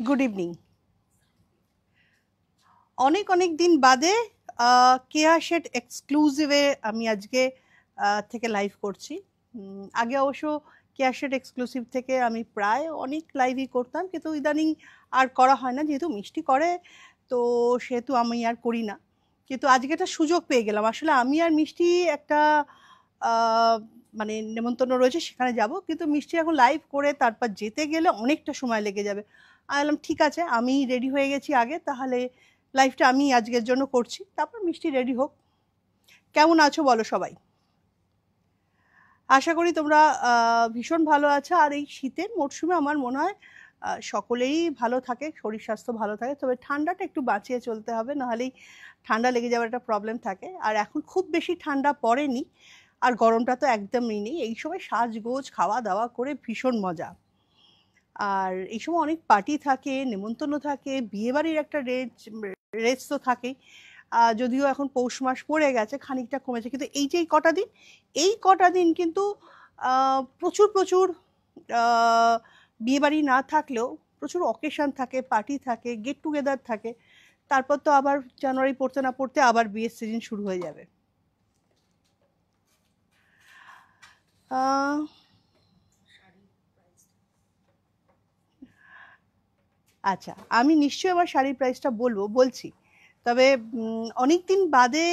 Good evening. অনেক অনেক দিন বাদে কেয়া শেড এক্সক্লুসিভে আমি আজকে থেকে লাইভ করছি। আগে অবশ্য কেয়া শেড এক্সক্লুসিভ থেকে আমি প্রায় অনেক লাইভই করতাম, কিন্তু ইদানিং আর করা হয় না, যেহেতু মিষ্টি করে তো সেহেতু আমি আর করি না। কিন্তু আজকে একটা সুযোগ পেয়ে গেলাম, আসলে আমি আর মিষ্টি একটা মানে নেমন্তন্ন রয়েছে, সেখানে যাব, কিন্তু মিষ্টি এখন লাইভ করে তারপর যেতে গেলে অনেকটা সময় লেগে যাবে। আমি বললাম ঠিক আছে, আমি রেডি হয়ে গেছি আগে, তাহলে লাইভটা আমি আজকের জন্য করছি, তারপর মিষ্টি রেডি হোক। কেমন আছো বলো সবাই? আশা করি তোমরা ভীষণ ভালো আছো। আর এই শীতের মরশুমে আমার মনে হয় সকলেই ভালো থাকে, শরীর স্বাস্থ্য ভালো থাকে, তবে ঠান্ডাটা একটু বাঁচিয়ে চলতে হবে, নাহলেই ঠান্ডা লেগে যাওয়ার একটা প্রবলেম থাকে। আর এখন খুব বেশি ঠান্ডা পড়েনি, আর গরমটা তো একদমই নেই। এই সময় সাজগোজ খাওয়া দাওয়া করে ভীষণ মজা। আর এই সময় অনেক পার্টি থাকে, নেমন্তন্ন থাকে, বিয়েবাড়ির একটা রেজ তো থাকেই। যদিও এখন পৌষ মাস পড়ে গেছে, খানিকটা কমেছে, কিন্তু এই যে এই কটা দিন কিন্তু প্রচুর প্রচুর বিয়েবাড়ি না থাকলেও প্রচুর অকেশন থাকে, পার্টি থাকে, গেট টুগেদার থাকে। তারপর তো আবার জানুয়ারি পড়তে না পড়তে আবার বিয়ের সিজন শুরু হয়ে যাবে। আচ্ছা, আমি নিশ্চয়ই আমার শাড়ির প্রাইসটা বলছি, তবে অনেক দিন বাদে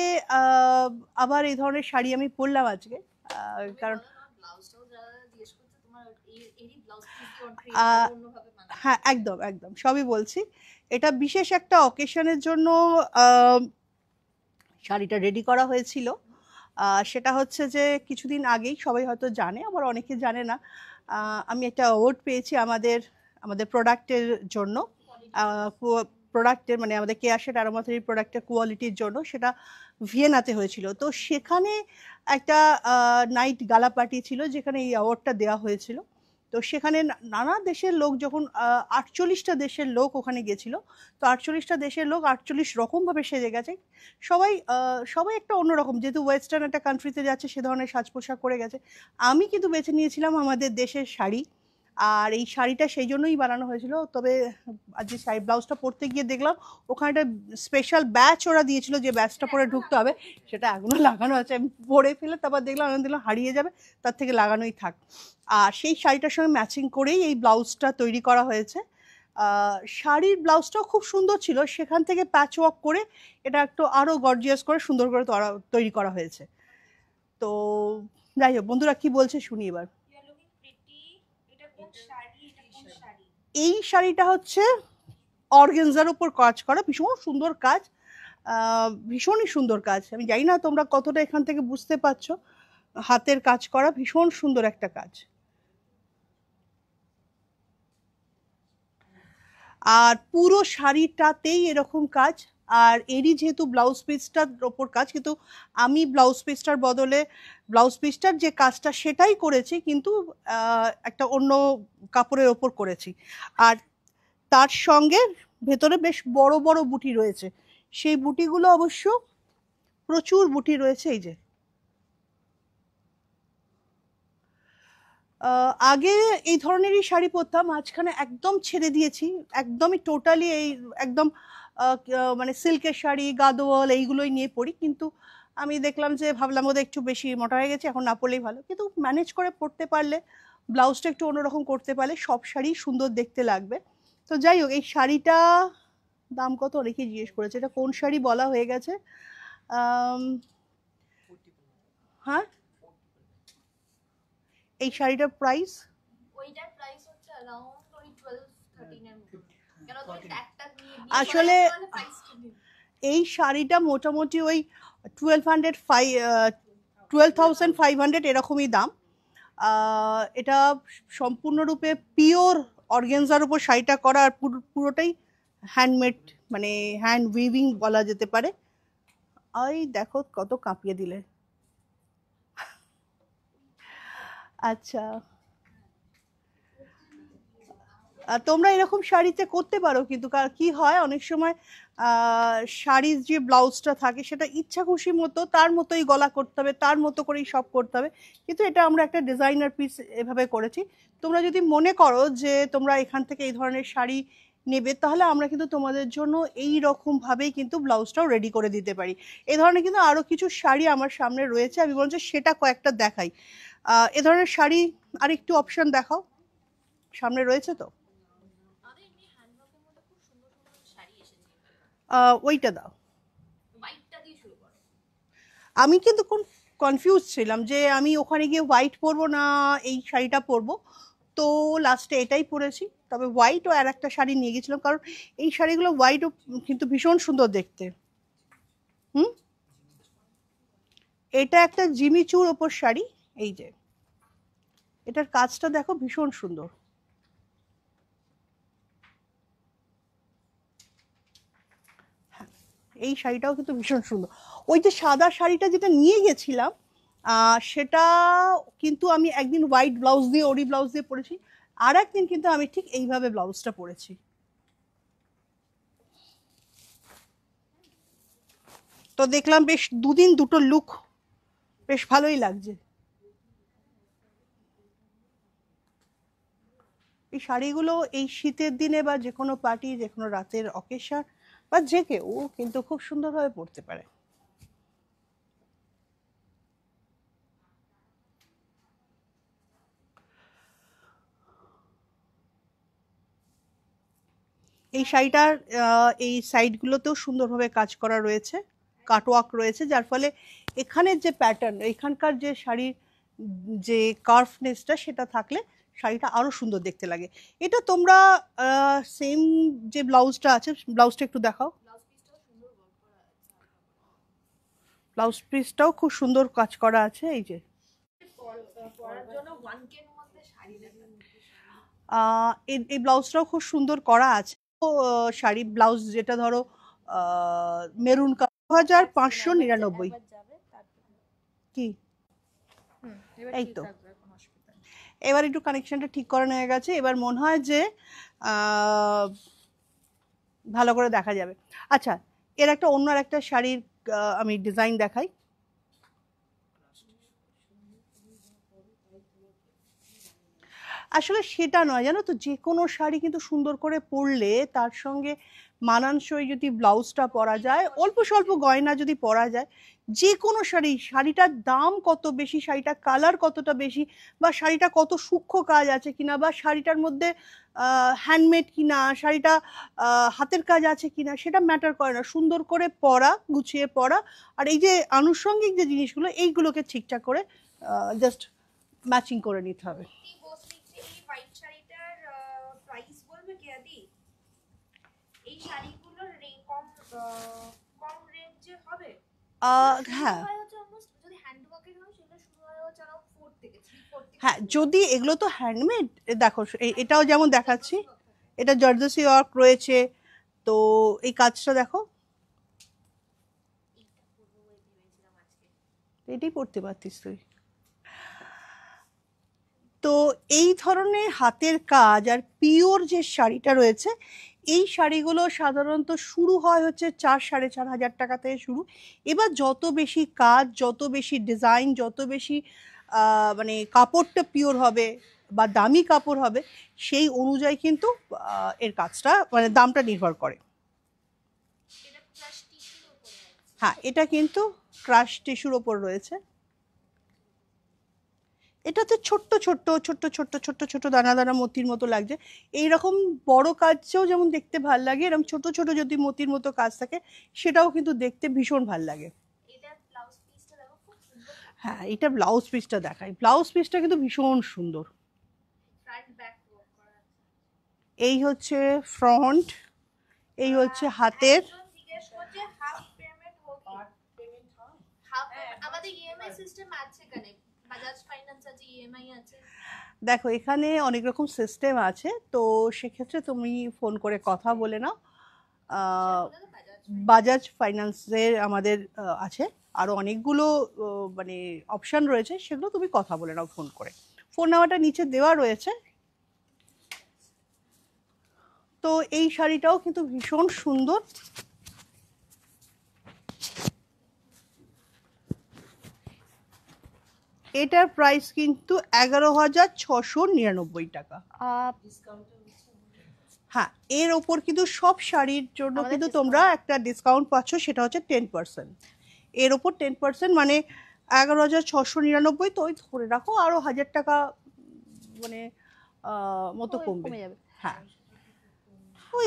আবার এই ধরনের শাড়ি আমি পরলাম আজকে, কারণ হ্যাঁ একদম একদম সবই বলছি। এটা বিশেষ একটা অকেশনের জন্য শাড়িটা রেডি করা হয়েছিল। সেটা হচ্ছে যে কিছুদিন আগেই, সবাই হয়তো জানে, আবার অনেকে জানে না, আমি একটা অ্যাওয়ার্ড পেয়েছি আমাদের প্রোডাক্টের জন্য, প্রোডাক্টের মানে আমাদের কেয়া শেড অ্যারোমাথেরাপি প্রোডাক্টের কোয়ালিটির জন্য। সেটা ভিয়েনাতে হয়েছিল। তো সেখানে একটা নাইট গালা পার্টি ছিল, যেখানে এই অ্যাওয়ার্ডটা দেওয়া হয়েছিল। তো সেখানে নানা দেশের লোক, যখন 48টা দেশের লোক ওখানে গেছিল, তো 48টা দেশের লোক 48 রকমভাবে সেজে গেছে। সবাই একটা অন্যরকম, যেহেতু ওয়েস্টার্ন একটা কান্ট্রিতে যাচ্ছে, সে ধরনের সাজ পোশাক করে গেছে। আমি কিন্তু বেছে নিয়েছিলাম আমাদের দেশের শাড়ি, আর এই শাড়িটা সেই জন্যই বানানো হয়েছিল। তবে আজকে শাড়ি ব্লাউজটা পরতে গিয়ে দেখলাম ওখানে একটা স্পেশাল ব্যাচ ওরা দিয়েছিল, যে ব্যাচটা পরে ঢুকতে হবে, সেটা এখনো লাগানো আছে। আমি পরে ফেলে তারপর দেখলাম হারিয়ে যাবে, তার থেকে লাগানোই থাক। আর সেই শাড়িটার সঙ্গে ম্যাচিং করেই এই ব্লাউজটা তৈরি করা হয়েছে। শাড়ির ব্লাউজটাও খুব সুন্দর ছিল, সেখান থেকে প্যাচ ওয়ার্ক করে এটা একটু আরও গর্জিয়াস করে সুন্দর করে তৈরি করা হয়েছে। তো যাই হোক, বন্ধুরা কি বলছে শুনি এবার। এই শাড়িটা হচ্ছে অর্গানজার উপর কাজ করা, ভীষণ সুন্দর কাজ, ভীষণই সুন্দর কাজ। আমি জানি না তোমরা কতটা এখান থেকে বুঝতে পারছো, হাতের কাজ করা ভীষণ সুন্দর একটা কাজ। আর পুরো শাড়িটাতেই এরকম কাজ। আর এরই যেহেতু ব্লাউজ পিসটার ওপর কাজ, কিন্তু আমি ব্লাউজ পিসটার বদলে ব্লাউজ পিসটার যে কাজটা সেটাই করেছি, কিন্তু একটা অন্য কাপড়ের ওপর করেছি। আর তার সঙ্গে ভেতরে বেশ বড় বড় বুটি রয়েছে, সেই বুটিগুলো অবশ্য প্রচুর বুটি রয়েছে। এই যে আগে এই ধরনেরই শাড়ি পরতাম, মাঝখানে একদম ছেড়ে দিয়েছি, একদমই টোটালি এই একদম মানে সিল্কের শাড়ি, গাদোয়াল এইগুলোই নিয়ে পরি। কিন্তু আমি দেখলাম যে ভাবলাম ওদের একটু বেশি মোটা হয়ে গেছে, এখন না পরলেই ভালো। কিন্তু ম্যানেজ করে পরতে পারলে, ব্লাউজটা একটু অন্যরকম করতে পারলে সব শাড়ি সুন্দর দেখতে লাগবে। তো যাই হোক, এই শাড়িটা দাম কত অনেকেই জিজ্ঞেস করেছে, এটা কোন শাড়ি বলা হয়ে গেছে। হ্যাঁ, এই শাড়িটার প্রাইস, ওইটার প্রাইস হচ্ছে अराउंड 12-13 এর মতো। কেন তুমি ট্যাগটা দিয়ে আসলে এই শাড়িটা মোটামুটি ওই 12,500 এরকমই দাম। এটা সম্পূর্ণরূপে পিওর অর্গানজার উপর শাড়িটা করা, আর পুরোটাই হ্যান্ডমেড, মানে হ্যান্ড উইভিং বলা যেতে পারে। এই দেখো কত কাঁপিয়ে দিলে। আচ্ছা, তোমরা এরকম শাড়িতে করতে পারো, কিন্তু কি হয় অনেক সময় শাড়ির যে ব্লাউজটা থাকে সেটা ইচ্ছা খুশি মতো তার মতোই গলা করতে হবে, তার মতো করেই সব করতে হবে, কিন্তু এটা আমরা একটা ডিজাইনার পিস এভাবে করেছি। তোমরা যদি মনে করো যে তোমরা এখান থেকে এই ধরনের শাড়ি নেবে, তাহলে আমরা কিন্তু তোমাদের জন্য এই রকম ভাবেই কিন্তু ব্লাউজটাও রেডি করে দিতে পারি। এই ধরনের কিন্তু আরো কিছু শাড়ি আমার সামনে রয়েছে, আমি বলছি সেটা কয়েকটা দেখাই। এ ধরনের শাড়ি আর একটু অপশন দেখাও, সামনে রয়েছে তো? আমাদের এমনি হ্যান্ডওয়ার্কের মধ্যে খুব সুন্দর সুন্দর শাড়ি এসেছে। ওইটা দাও। হোয়াইটটা দিয়ে শুরু করো। আমি কিন্তু কোন কনফিউজ ছিলাম যে আমি ওখানে গিয়ে হোয়াইট পরবো না এই শাড়িটা পরবো, তো লাস্টে এটাই পরেছি। তবে হোয়াইটও আর একটা শাড়ি নিয়ে গেছিলাম, কারণ এই শাড়িগুলো হোয়াইটও কিন্তু ভীষণ সুন্দর দেখতে। হুম, এটা একটা জিমিচুর ওপর শাড়ি, এই যে এটার কাজটা দেখো ভীষণ সুন্দর। এই শাড়িটাও কিন্তু ভীষণ সুন্দর। ওই যে সাদা শাড়িটা যেটা নিয়ে গেছিলাম সেটা কিন্তু আমি একদিন হোয়াইট ব্লাউজ দিয়ে, ওরি ব্লাউজ দিয়ে পরেছি, আর একদিন কিন্তু আমি ঠিক এইভাবে ব্লাউজটা পরেছি। তো দেখলাম বেশ দুদিন দুটো লুক বেশ ভালোই লাগছে। এই শাড়িগুলো এই শীতের দিনে বা যে কোনো পার্টি, যে কোনো রাতের অকেশন বা যে কেউ কিন্তু খুব সুন্দরভাবে পরতে পারে। এই শাড়িটার এই সাইডগুলোতেও সুন্দরভাবে কাজ করা রয়েছে, কাটওয়ার্ক রয়েছে, যার ফলে এখানের যে প্যাটার্ন, এখানকার যে শাড়ির যে কার্ভনেসটা সেটা থাকলে শাড়িটা আরো সুন্দর দেখতে লাগে। এটা তোমরা সেম যে ব্লাউজটা আছে, ব্লাউজটা একটু দেখাও। ব্লাউজ পিসটাও খুব সুন্দর কাজ করা আছে, এই যে পরার জন্য 1K এর মধ্যে শাড়ি দেখান। এই ব্লাউজটাও খুব সুন্দর করা আছে। শাড়ি ব্লাউজ যেটা ধরো মেরুন কালার 2599। কি এই তো, এবার একটু কানেকশনটা ঠিক করানো হয়ে গেছে, এবার মনে হয় যে ভালো করে দেখা যাবে। আচ্ছা, এর একটা অন্য আর একটা শাড়ির আমি ডিজাইন দেখাই। আসলে সেটা নয়, জানো তো, যে কোনো শাড়ি কিন্তু সুন্দর করে পরলে তার সঙ্গে মানানসই যদি ব্লাউজটা পরা যায়, অল্প স্বল্প গয়না যদি পরা যায়, যে কোনো শাড়ি, শাড়িটার দাম কত বেশি, শাড়িটার কালার কতটা বেশি, বা শাড়িটা কত সূক্ষ্ম কাজ আছে কিনা, বা শাড়িটার মধ্যে হ্যান্ডমেড কিনা, শাড়িটা হাতের কাজ আছে কিনা, সেটা ম্যাটার করে না। সুন্দর করে পরা, গুছিয়ে পরা, আর এই যে আনুষঙ্গিক যে জিনিসগুলো, এইগুলোকে ঠিকঠাক করে জাস্ট ম্যাচিং করে নিতে হবে। এই হোয়াইট শাড়িটার প্রাইস বলবে কি আদি? এই শাড়িগুলোর কম রেঞ্জে হবে? হ্যাঁ যদি হ্যান্ডওয়ার্কের হয় সেটা শুরু হয় হচ্ছে around 4 থেকে 3-4 থেকে। হ্যাঁ, যদি এগুলো তো হ্যান্ডমেড, দেখো এটাও যেমন দেখাচ্ছি, এটা জর্জেসি ওয়ার্ক রয়েছে, তো এই কাজটা দেখো, এটাই পড়তে পারতিস তুই। তো এই ধরনের হাতের কাজ আর পিওর যে শাড়িটা রয়েছে, এই শাড়িগুলো সাধারণত শুরু হয় হচ্ছে 4-4.5 হাজার টাকা থেকে শুরু। এবার যত বেশি কাজ, যত বেশি ডিজাইন, যত বেশি মানে কাপড়টা পিওর হবে বা দামি কাপড় হবে, সেই অনুযায়ী কিন্তু এর কাজটা মানে দামটা নির্ভর করে। হ্যাঁ, এটা কিন্তু ক্রাশ টিস্যুর ওপর রয়েছে। এটাতে ছোট্ট ছোট্ট ছোট্ট ছোট্ট ছোট্ট ছোট্ট দানা দানা মতির মতো লাগছে। এইরকম বড় কাজটাও যেমন দেখতে ভাল লাগে, এরকম ছোট ছোট যদি মতির মতো কাজ থাকে সেটাও কিন্তু দেখতে ভীষণ ভাল লাগে। হ্যাঁ, এটা ব্লাউজ পিসটা দেখাই, ব্লাউজ পিসটা কিন্তু ভীষণ সুন্দর। এই হচ্ছে ফ্রন্ট, এই হচ্ছে হাতের। আমাদের ইএমআই সিস্টেম আছে এখানে, বাজাজ ফাইন্যান্স আছে, ইএমআই আছে। দেখো এখানে অনেক রকম সিস্টেম আছে, তো সেক্ষেত্রে তুমি ফোন করে কথা বলে নাও। বাজাজ ফাইন্যান্সের আমাদের আছে, আরও অনেকগুলো মানে অপশান রয়েছে, সেগুলো তুমি কথা বলে নাও ফোন করে। ফোন নাম্বারটা নিচে দেওয়া রয়েছে। তো এই শাড়িটাও কিন্তু ভীষণ সুন্দর। এটার প্রাইস কিন্তু 11,699 টাকা। হ্যাঁ, এর ওপর কিন্তু সব শাড়ির জন্য কিন্তু তোমরা একটা ডিসকাউন্ট পাচ্ছ, সেটা হচ্ছে 10%। এর ওপর 10% মানে 11,699, তো ওই ধরে রাখো আরো 1,000 টাকা মানে মতো কমবে যাবে। হ্যাঁ, ওই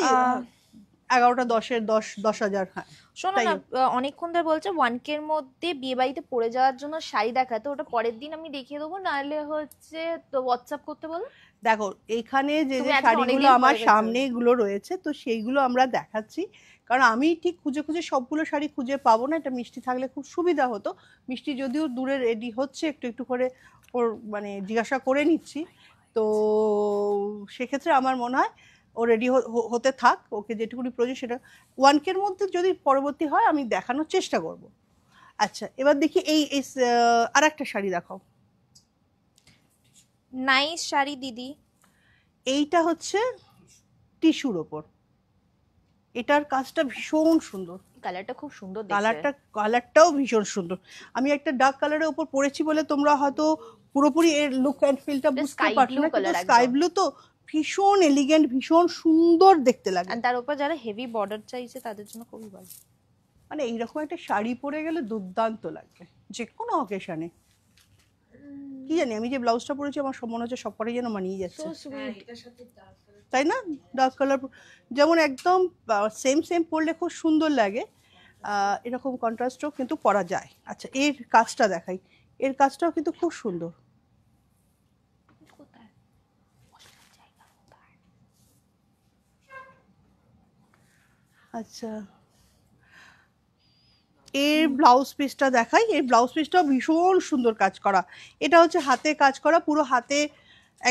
11টা 10-এর 10,000। হ্যাঁ শোনো না, অনেকক্ষণ ধরে বলছে 1K এর মধ্যে বিয়ে বাড়িতে পরে যাওয়ার জন্য শাড়ি দেখাতে, ওটা পরের দিন আমি দেখিয়ে দেবো, নাহলে হচ্ছে তো হোয়াটসঅ্যাপ করতে বলো। দেখো এখানে যে যে শাড়িগুলো আমার সামনেগুলো রয়েছে, তো সেইগুলো আমরা দেখাচ্ছি, কারণ আমি ঠিক খুঁজে খুঁজে সবগুলো শাড়ি খুঁজে পাবো না। এটা মিষ্টি থাকলে খুব সুবিধা হতো। মিষ্টি যদিও দূরে রেডি হচ্ছে, একটু একটু করে ওর মানে জিজ্ঞাসা করে নিচ্ছি, তো সেক্ষেত্রে আমার মনে হয় ও রেডি হতে থাক, ওকে যেটুকুনি প্রয়োজন সেটা 1K এর মধ্যে যদি পরবর্তী হয় আমি দেখানোর চেষ্টা করব। আচ্ছা, এবার দেখি এই আর একটা শাড়ি দেখাও। নাইস শাড়ি দিদি। এইটা হচ্ছে টিস্যুর ওপর, এটার কাজটা ভীষণ সুন্দর, কালারটা খুব সুন্দর দেখতে। কালারটাও ভীষণ সুন্দর। আমি একটা ডার্ক কালারের উপর পরেছি বলে তোমরা হয়তো পুরোপুরি এর লুক অ্যান্ড ফিলটা বুঝতে পারছো না, কিন্তু স্কাই ব্লু তো ভীষণ এলিগেন্ট, ভীষণ সুন্দর দেখতে লাগে। আর তার উপর যারা হেভি বর্ডার চাইছে তাদের জন্য খুবই ভালো। মানে এইরকম একটা শাড়ি পরে গেলে দুর্দান্ত লাগবে যে কোনো অকেশনে। কি জানি, আমি যে ব্লাউজটা পরেছি আমার মনে হচ্ছে সবকটাই যেন মানিয়ে যাচ্ছে, তাই না? ডার্ক কালার যেমন একদম সেম সেম পরলে খুব সুন্দর লাগে, এরকম কন্ট্রাস্টও কিন্তু পরা যায়। আচ্ছা, এর কাজটা দেখাই, এর কাজটাও কিন্তু খুব সুন্দর। আচ্ছা, এর ব্লাউজ পিসটা দেখাই। এর ব্লাউজ পিসটাও ভীষণ সুন্দর কাজ করা। এটা হচ্ছে হাতে কাজ করা, পুরো হাতে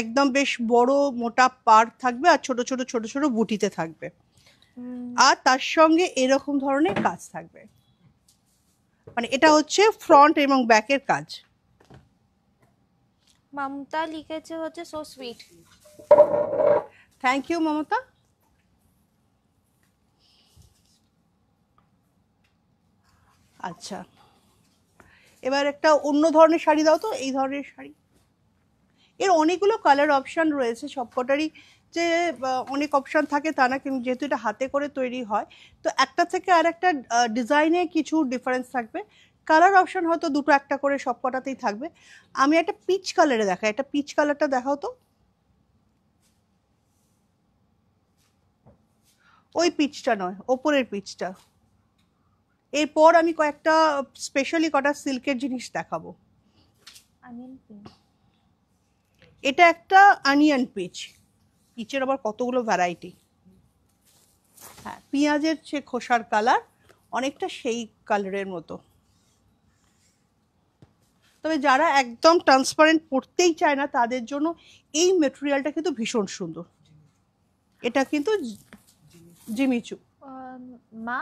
একদম বেশ বড় মোটা পাড় থাকবে, আর ছোট ছোট ছোট ছোট বুটিতে থাকবে, আর তার সঙ্গে এরকম ধরনের কাজ থাকবে। মানে এটা হচ্ছে ফ্রন্ট এবং ব্যাকের কাজ। মমতা লিখেছে হচ্ছে so sweet. Thank you Mamata. আচ্ছা, এবার একটা অন্য ধরনের শাড়ি দাও তো, এই ধরনের শাড়ি। এর অনেকগুলো কালার অপশান রয়েছে, সবকটারই যে অনেক অপশান থাকে তা না, কিন্তু যেহেতু এটা হাতে করে তৈরি হয়, তো একটা থেকে আর একটা ডিজাইনে কিছু ডিফারেন্স থাকবে। কালার অপশান হয়তো দুটো একটা করে সবকটাতেই থাকবে। আমি একটা পিচ কালারে দেখাই, একটা পিচ কালারটা দেখাও তো। ওই পিচটা নয়, ওপরের পিচটা। এরপর আমি কয়েকটা স্পেশালি কটা সিল্কের জিনিস দেখাবো। এটা একটা অনিয়ন পিচ, পিচের আবার কতগুলো ভ্যারাইটি। হ্যাঁ, পেঁয়াজের যে খোসার কালার অনেকটা সেই কালারের মতো, তবে যারা একদম ট্রান্সপারেন্ট পড়তেই চায় না তাদের জন্য এই মেটেরিয়ালটা কিন্তু ভীষণ সুন্দর। এটা কিন্তু জিমিচু। মা,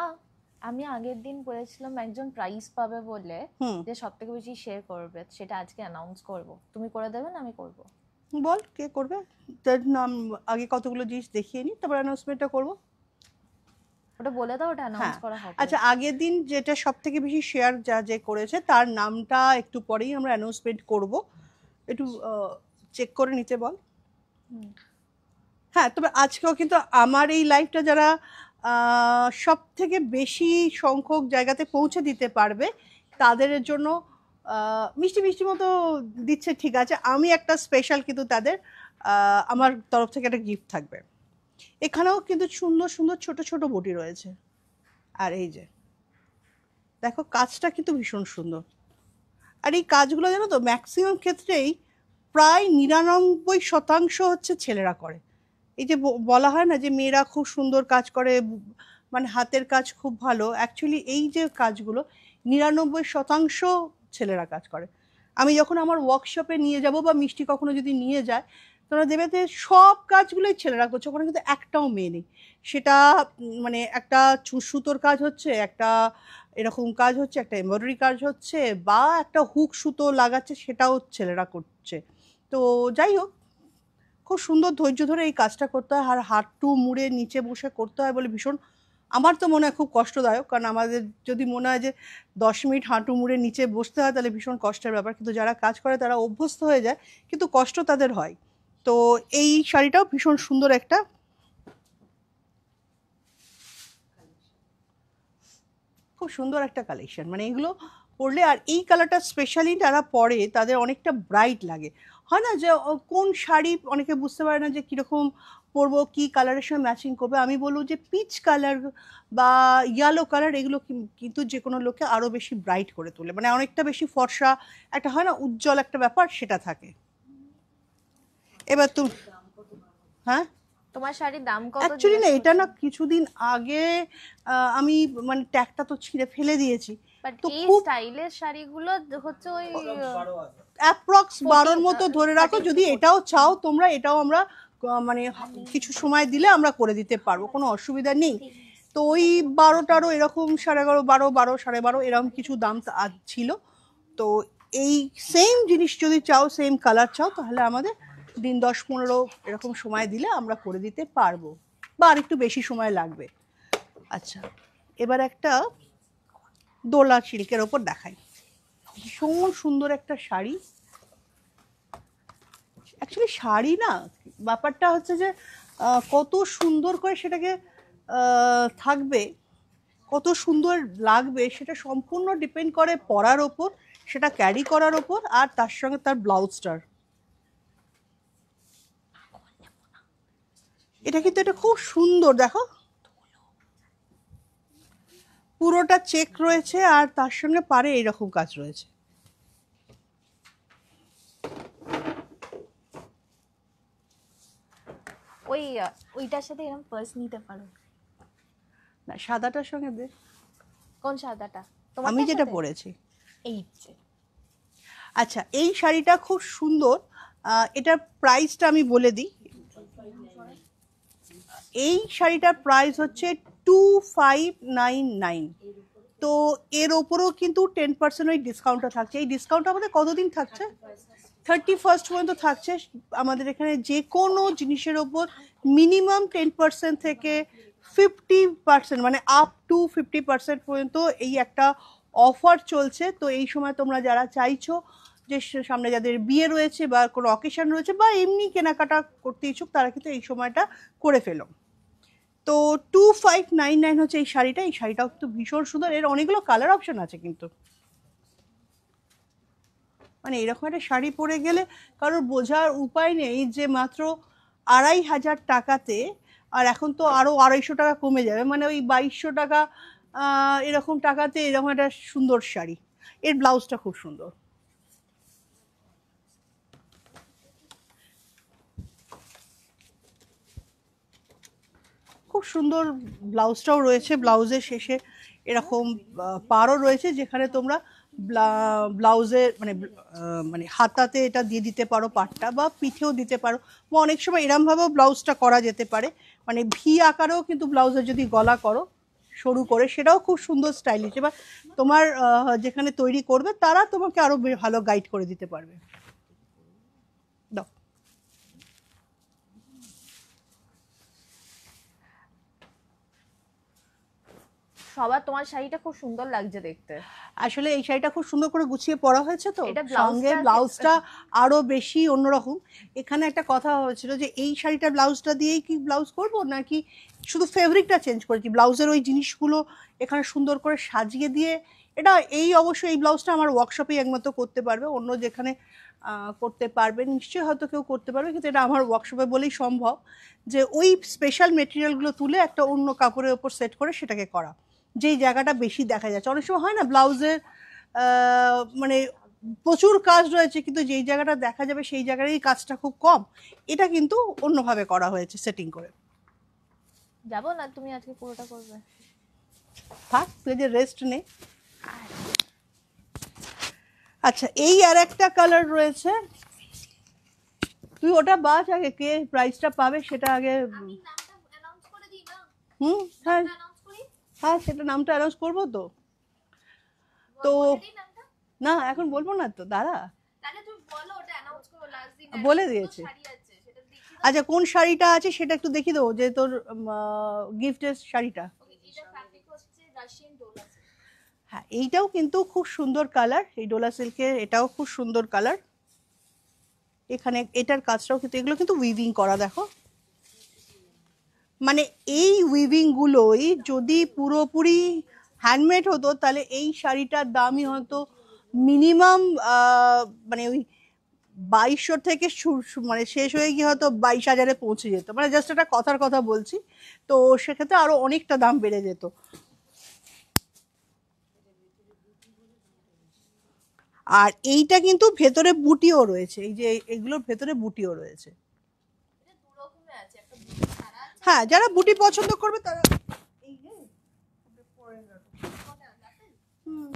আমি আগের দিন বলেছিলাম একজন প্রাইজ পাবে বলে, যে সবথেকে বেশি শেয়ার করবে, সেটা আজকে অ্যানাউন্স করব। তুমি করে দেবে না আমি করব? বল কে করবে, তার নাম আগে কতগুলো জিনিস দেখিয়ে নি, তারপর অ্যানাউন্সমেন্টটা করব। ওটা বলে দাও, ওটা অ্যানাউন্স করা হবে। আচ্ছা, আগের দিন যেটা সবথেকে বেশি শেয়ার যা যে করেছে তার নামটা একটু পরেই আমরা অ্যানাউন্সমেন্ট করব, একটু চেক করে নিতে বল। হ্যাঁ, তবে আজকেও কিন্তু আমার এই লাইভটা যারা সব থেকে বেশি সংখ্যক জায়গাতে পৌঁছে দিতে পারবে তাদের জন্য মিষ্টি মিষ্টি মতো দিচ্ছে, ঠিক আছে। আমি একটা স্পেশাল কিন্তু তাদের আমার তরফ থেকে একটা গিফট থাকবে। এখানেও কিন্তু সুন্দর সুন্দর ছোট ছোট বটি রয়েছে, আর এই যে দেখো কাজটা কিন্তু ভীষণ সুন্দর। আর এই কাজগুলো জানো তো ম্যাক্সিমাম ক্ষেত্রেই প্রায় 99% হচ্ছে ছেলেরা করে। এই যে বলা হয় না যে মেয়েরা খুব সুন্দর কাজ করে, মানে হাতের কাজ খুব ভালো, অ্যাকচুয়ালি এই যে কাজগুলো 99% ছেলেরা কাজ করে। আমি যখন আমার ওয়ার্কশপে নিয়ে যাব বা মিষ্টি কখনো যদি নিয়ে যায়, তোমরা দেবে যে সব কাজগুলোই ছেলেরা করছে, ওখানে কিন্তু একটাও মেয়ে নেই। সেটা মানে একটা সুতোর কাজ হচ্ছে, একটা এরকম কাজ হচ্ছে, একটা এমব্রয়ডারি কাজ হচ্ছে, বা একটা হুক সুতো লাগাচ্ছে, সেটাও ছেলেরা করছে। তো যাই হোক, খুব সুন্দর ধৈর্য ধরে এই কাজটা করতে হয়, আর হাঁটু মুড়ে নিচে বসে করতে হয় বলে ভীষণ, আমার তো মনে হয় খুব কষ্টদায়ক। কারণ আমাদের যদি মনে হয় যে 10 মিনিট হাঁটু মুড়ে নিচে বসতে হয় তাহলে ভীষণ কষ্টের ব্যাপার, কিন্তু যারা কাজ করে তারা অভ্যস্ত হয়ে যায়, কিন্তু কষ্ট তাদের হয়। তো এই শাড়িটাও ভীষণ সুন্দর একটা, খুব সুন্দর একটা কালেকশন। মানে এগুলো পরলে, আর এই কালারটা স্পেশালি যারা পরে তাদের অনেকটা ব্রাইট লাগে। হয় না যে কোন শাড়ি অনেকে বুঝতে পারে না যে কীরকম পরবো, কী কালারের সঙ্গে ম্যাচিং করবে। আমি বলবো যে পিচ কালার বা ইয়েলো কালার, এগুলো কিন্তু যে কোনো লোককে আরও বেশি ব্রাইট করে তোলে, মানে অনেকটা বেশি ফর্সা একটা হয় না, উজ্জ্বল একটা ব্যাপার সেটা থাকে। এবার তুমি, হ্যাঁ তোমার শাড়ির দাম কত? অ্যাকচুয়ালি না, এটা না কিছুদিন আগে আমি মানে ট্যাগটা তো ছিঁড়ে ফেলে দিয়েছি। বাট তো এই খুব স্টাইলের শাড়িগুলো হচ্ছে ওই অ্যাপ্রক্স 12 মতো ধরে রাখো। যদি এটাও চাও তোমরা, এটাও আমরা মানে কিছু সময় দিলে আমরা করে দিতে পারবো, কোনো অসুবিধা নেই। তো ওই 12-13 এরকম, 11.5, 12, 12.5 এরকম কিছু দাম ছিল। তো এই সেম জিনিস যদি চাও, সেম কালার চাও, তাহলে আমাদের দিন 10-15 এরকম সময় দিলে আমরা করে দিতে পারবো, বা আর একটু বেশি সময় লাগবে। আচ্ছা, এবার একটা দোলা সিল্কের ওপর দেখাই, ভীষণ সুন্দর একটা শাড়ি। অ্যাকচুয়ালি শাড়ি না, ব্যাপারটা হচ্ছে যে কত সুন্দর করে সেটাকে থাকবে, কত সুন্দর লাগবে, সেটা সম্পূর্ণ ডিপেন্ড করে পরার ওপর, সেটা ক্যারি করার ওপর, আর তার সঙ্গে তার ব্লাউজটার। এটা কিন্তু এটা খুব সুন্দর, দেখো পুরোটা চেক রয়েছে, আর তার সঙ্গে পারে এইরকম কাজ রয়েছে। ওইটার সাথে এরকম পার্স নিতে পারো না, সাদাটার সঙ্গে দে। কোন সাদাটা? আমি যেটা পরেছি এই যে। আচ্ছা, এই শাড়িটা খুব সুন্দর। এটার প্রাইসটা আমি বলে দিই। এই শাড়িটার প্রাইস হচ্ছে 2599। তো এর ওপরেও কিন্তু 10% ওই ডিসকাউন্টটা থাকছে। এই ডিসকাউন্টটা আমাদের কতদিন থাকছে? 31st পর্যন্ত থাকছে। আমাদের এখানে যে কোনো জিনিসের ওপর মিনিমাম 10% থেকে 50%, মানে আপ টু 50% পর্যন্ত এই একটা অফার চলছে। তো এই সময় তোমরা যারা চাইছো যে সামনে যাদের বিয়ে রয়েছে বা কোনো অকেশন রয়েছে বা এমনি কেনাকাটা করতে ইচ্ছুক, তারা কিন্তু এই সময়টা করে ফেলো। তো 2599 হচ্ছে এই শাড়িটা। এই শাড়িটাও কিন্তু ভীষণ সুন্দর, এর অনেকগুলো কালার অপশন আছে কিন্তু। মানে এরকম একটা শাড়ি পরে গেলে কারোর বোঝার উপায় নেই যে মাত্র 2500 টাকাতে, আর এখন তো আরও 250 টাকা কমে যাবে, মানে ওই 2200 টাকা এরকম টাকাতে এরকম একটা সুন্দর শাড়ি। এর ব্লাউজটা খুব সুন্দর, খুব সুন্দর ব্লাউজটাও রয়েছে। ব্লাউজের শেষে এরকম পাড়ও রয়েছে, যেখানে তোমরা ব্লাউজের মানে মানে হাতাতে এটা দিয়ে দিতে পারো পাটটা, বা পিঠেও দিতে পারো, বা অনেক সময় এরমভাবেও ব্লাউজটা করা যেতে পারে, মানে ভি আকারেও কিন্তু ব্লাউজের যদি গলা করো সরু করে, সেটাও খুব সুন্দর স্টাইলিশ। এবার তোমার যেখানে তৈরি করবে তারা তোমাকে আরও ভালো গাইড করে দিতে পারবে। দাও। সবার তোমার শাড়িটা খুব সুন্দর লাগছে দেখতে। আসলে এই শাড়িটা খুব সুন্দর করে গুছিয়ে পরা হয়েছে, তো এটা সঙ্গে ব্লাউজটা আরো বেশি অন্যরকম। এখানে একটা কথা হয়েছিল যে এই শাড়িটা ব্লাউজটা দিয়েই কি ব্লাউজ করব, নাকি শুধু ফেব্রিকটা চেঞ্জ করেছি, ব্লাউজের ওই জিনিসগুলো এখানে সুন্দর করে সাজিয়ে দিয়ে। এটা অবশ্যই এই ব্লাউজটা আমার ওয়ার্কশপেই একমাত্র করতে পারবে, অন্য যেখানে করতে পারবে নিশ্চয়ই হয়তো কেউ করতে পারবে, কিন্তু এটা আমার ওয়ার্কশপে বলেই সম্ভব যে ওই স্পেশাল মেটেরিয়ালগুলো তুলে একটা অন্য কাপড়ের ওপর সেট করে সেটাকে করা, যেই জায়গাটা বেশি দেখা যাচ্ছে। অনেক সময় হয় না ব্লাউজের মানে প্রচুর কাজ রয়েছে, কিন্তু যেই জায়গাটা দেখা যাবে সেই জায়গারই কাজটা খুব কম, এটা কিন্তু অন্যভাবে করা হয়েছে সেটিং করে। যাবো না, তুমি আজকে পুরোটা করবে? থাক, তুই যে রেস্ট নে। আচ্ছা, এই আর একটা কালার রয়েছে, তুই ওটা বাজ আগে, কে প্রাইসটা পাবে সেটা আগে। আমি নামটা অ্যানাউন্স করে দিই না, হ্যাঁ অ্যানাউন্স করি, হ্যাঁ, সেটা নামটা অ্যানাউন্স করবো তো। তো বলে দিই নামটা। না এখন বলবো না তো, দাঁড়া। তাহলে তুই বলো ওটা অ্যানাউন্স করো লাস্ট দিন। বলে দিয়েছে। শাড়ি আছে সেটা দেখি দাও। আচ্ছা কোন শাড়িটা আছে সেটা একটু দেখিয়ে দেবো, যে তোর গিফটের শাড়িটা। ওকে, এটা ফ্যাব্রিক হচ্ছে রাশিয়ান ডোলা সিল্ক। হ্যাঁ এইটাও কিন্তু খুব সুন্দর কালার, এই ডোলা সিল্কের এটাও খুব সুন্দর কালার। এখানে এটার কাজটাও কিন্তু, এগুলো কিন্তু উইভিং করা, দেখো। মানে এই উইভিং গুলোই যদি পুরোপুরি হ্যান্ডমেড হতো তাহলে এই শাড়িটার দামই হয়তো মিনিমাম মানে ওই 2200 থেকে মানে শেষ হয়ে গিয়ে হয়তো 22,000-এ পৌঁছে যেত, মানে জাস্ট একটা কথার কথা বলছি। তো সেক্ষেত্রে আরো অনেকটা দাম বেড়ে যেত। আর এইটা কিন্তু ভেতরে বুটিও রয়েছে, এই যে এগুলোর ভেতরে বুটিও রয়েছে। এটা দু রকমের আছে, একটা বুটি ছাড়া আছে, হ্যাঁ যারা বুটি পছন্দ করবে তারা এই যে পরে রাখো। হুম।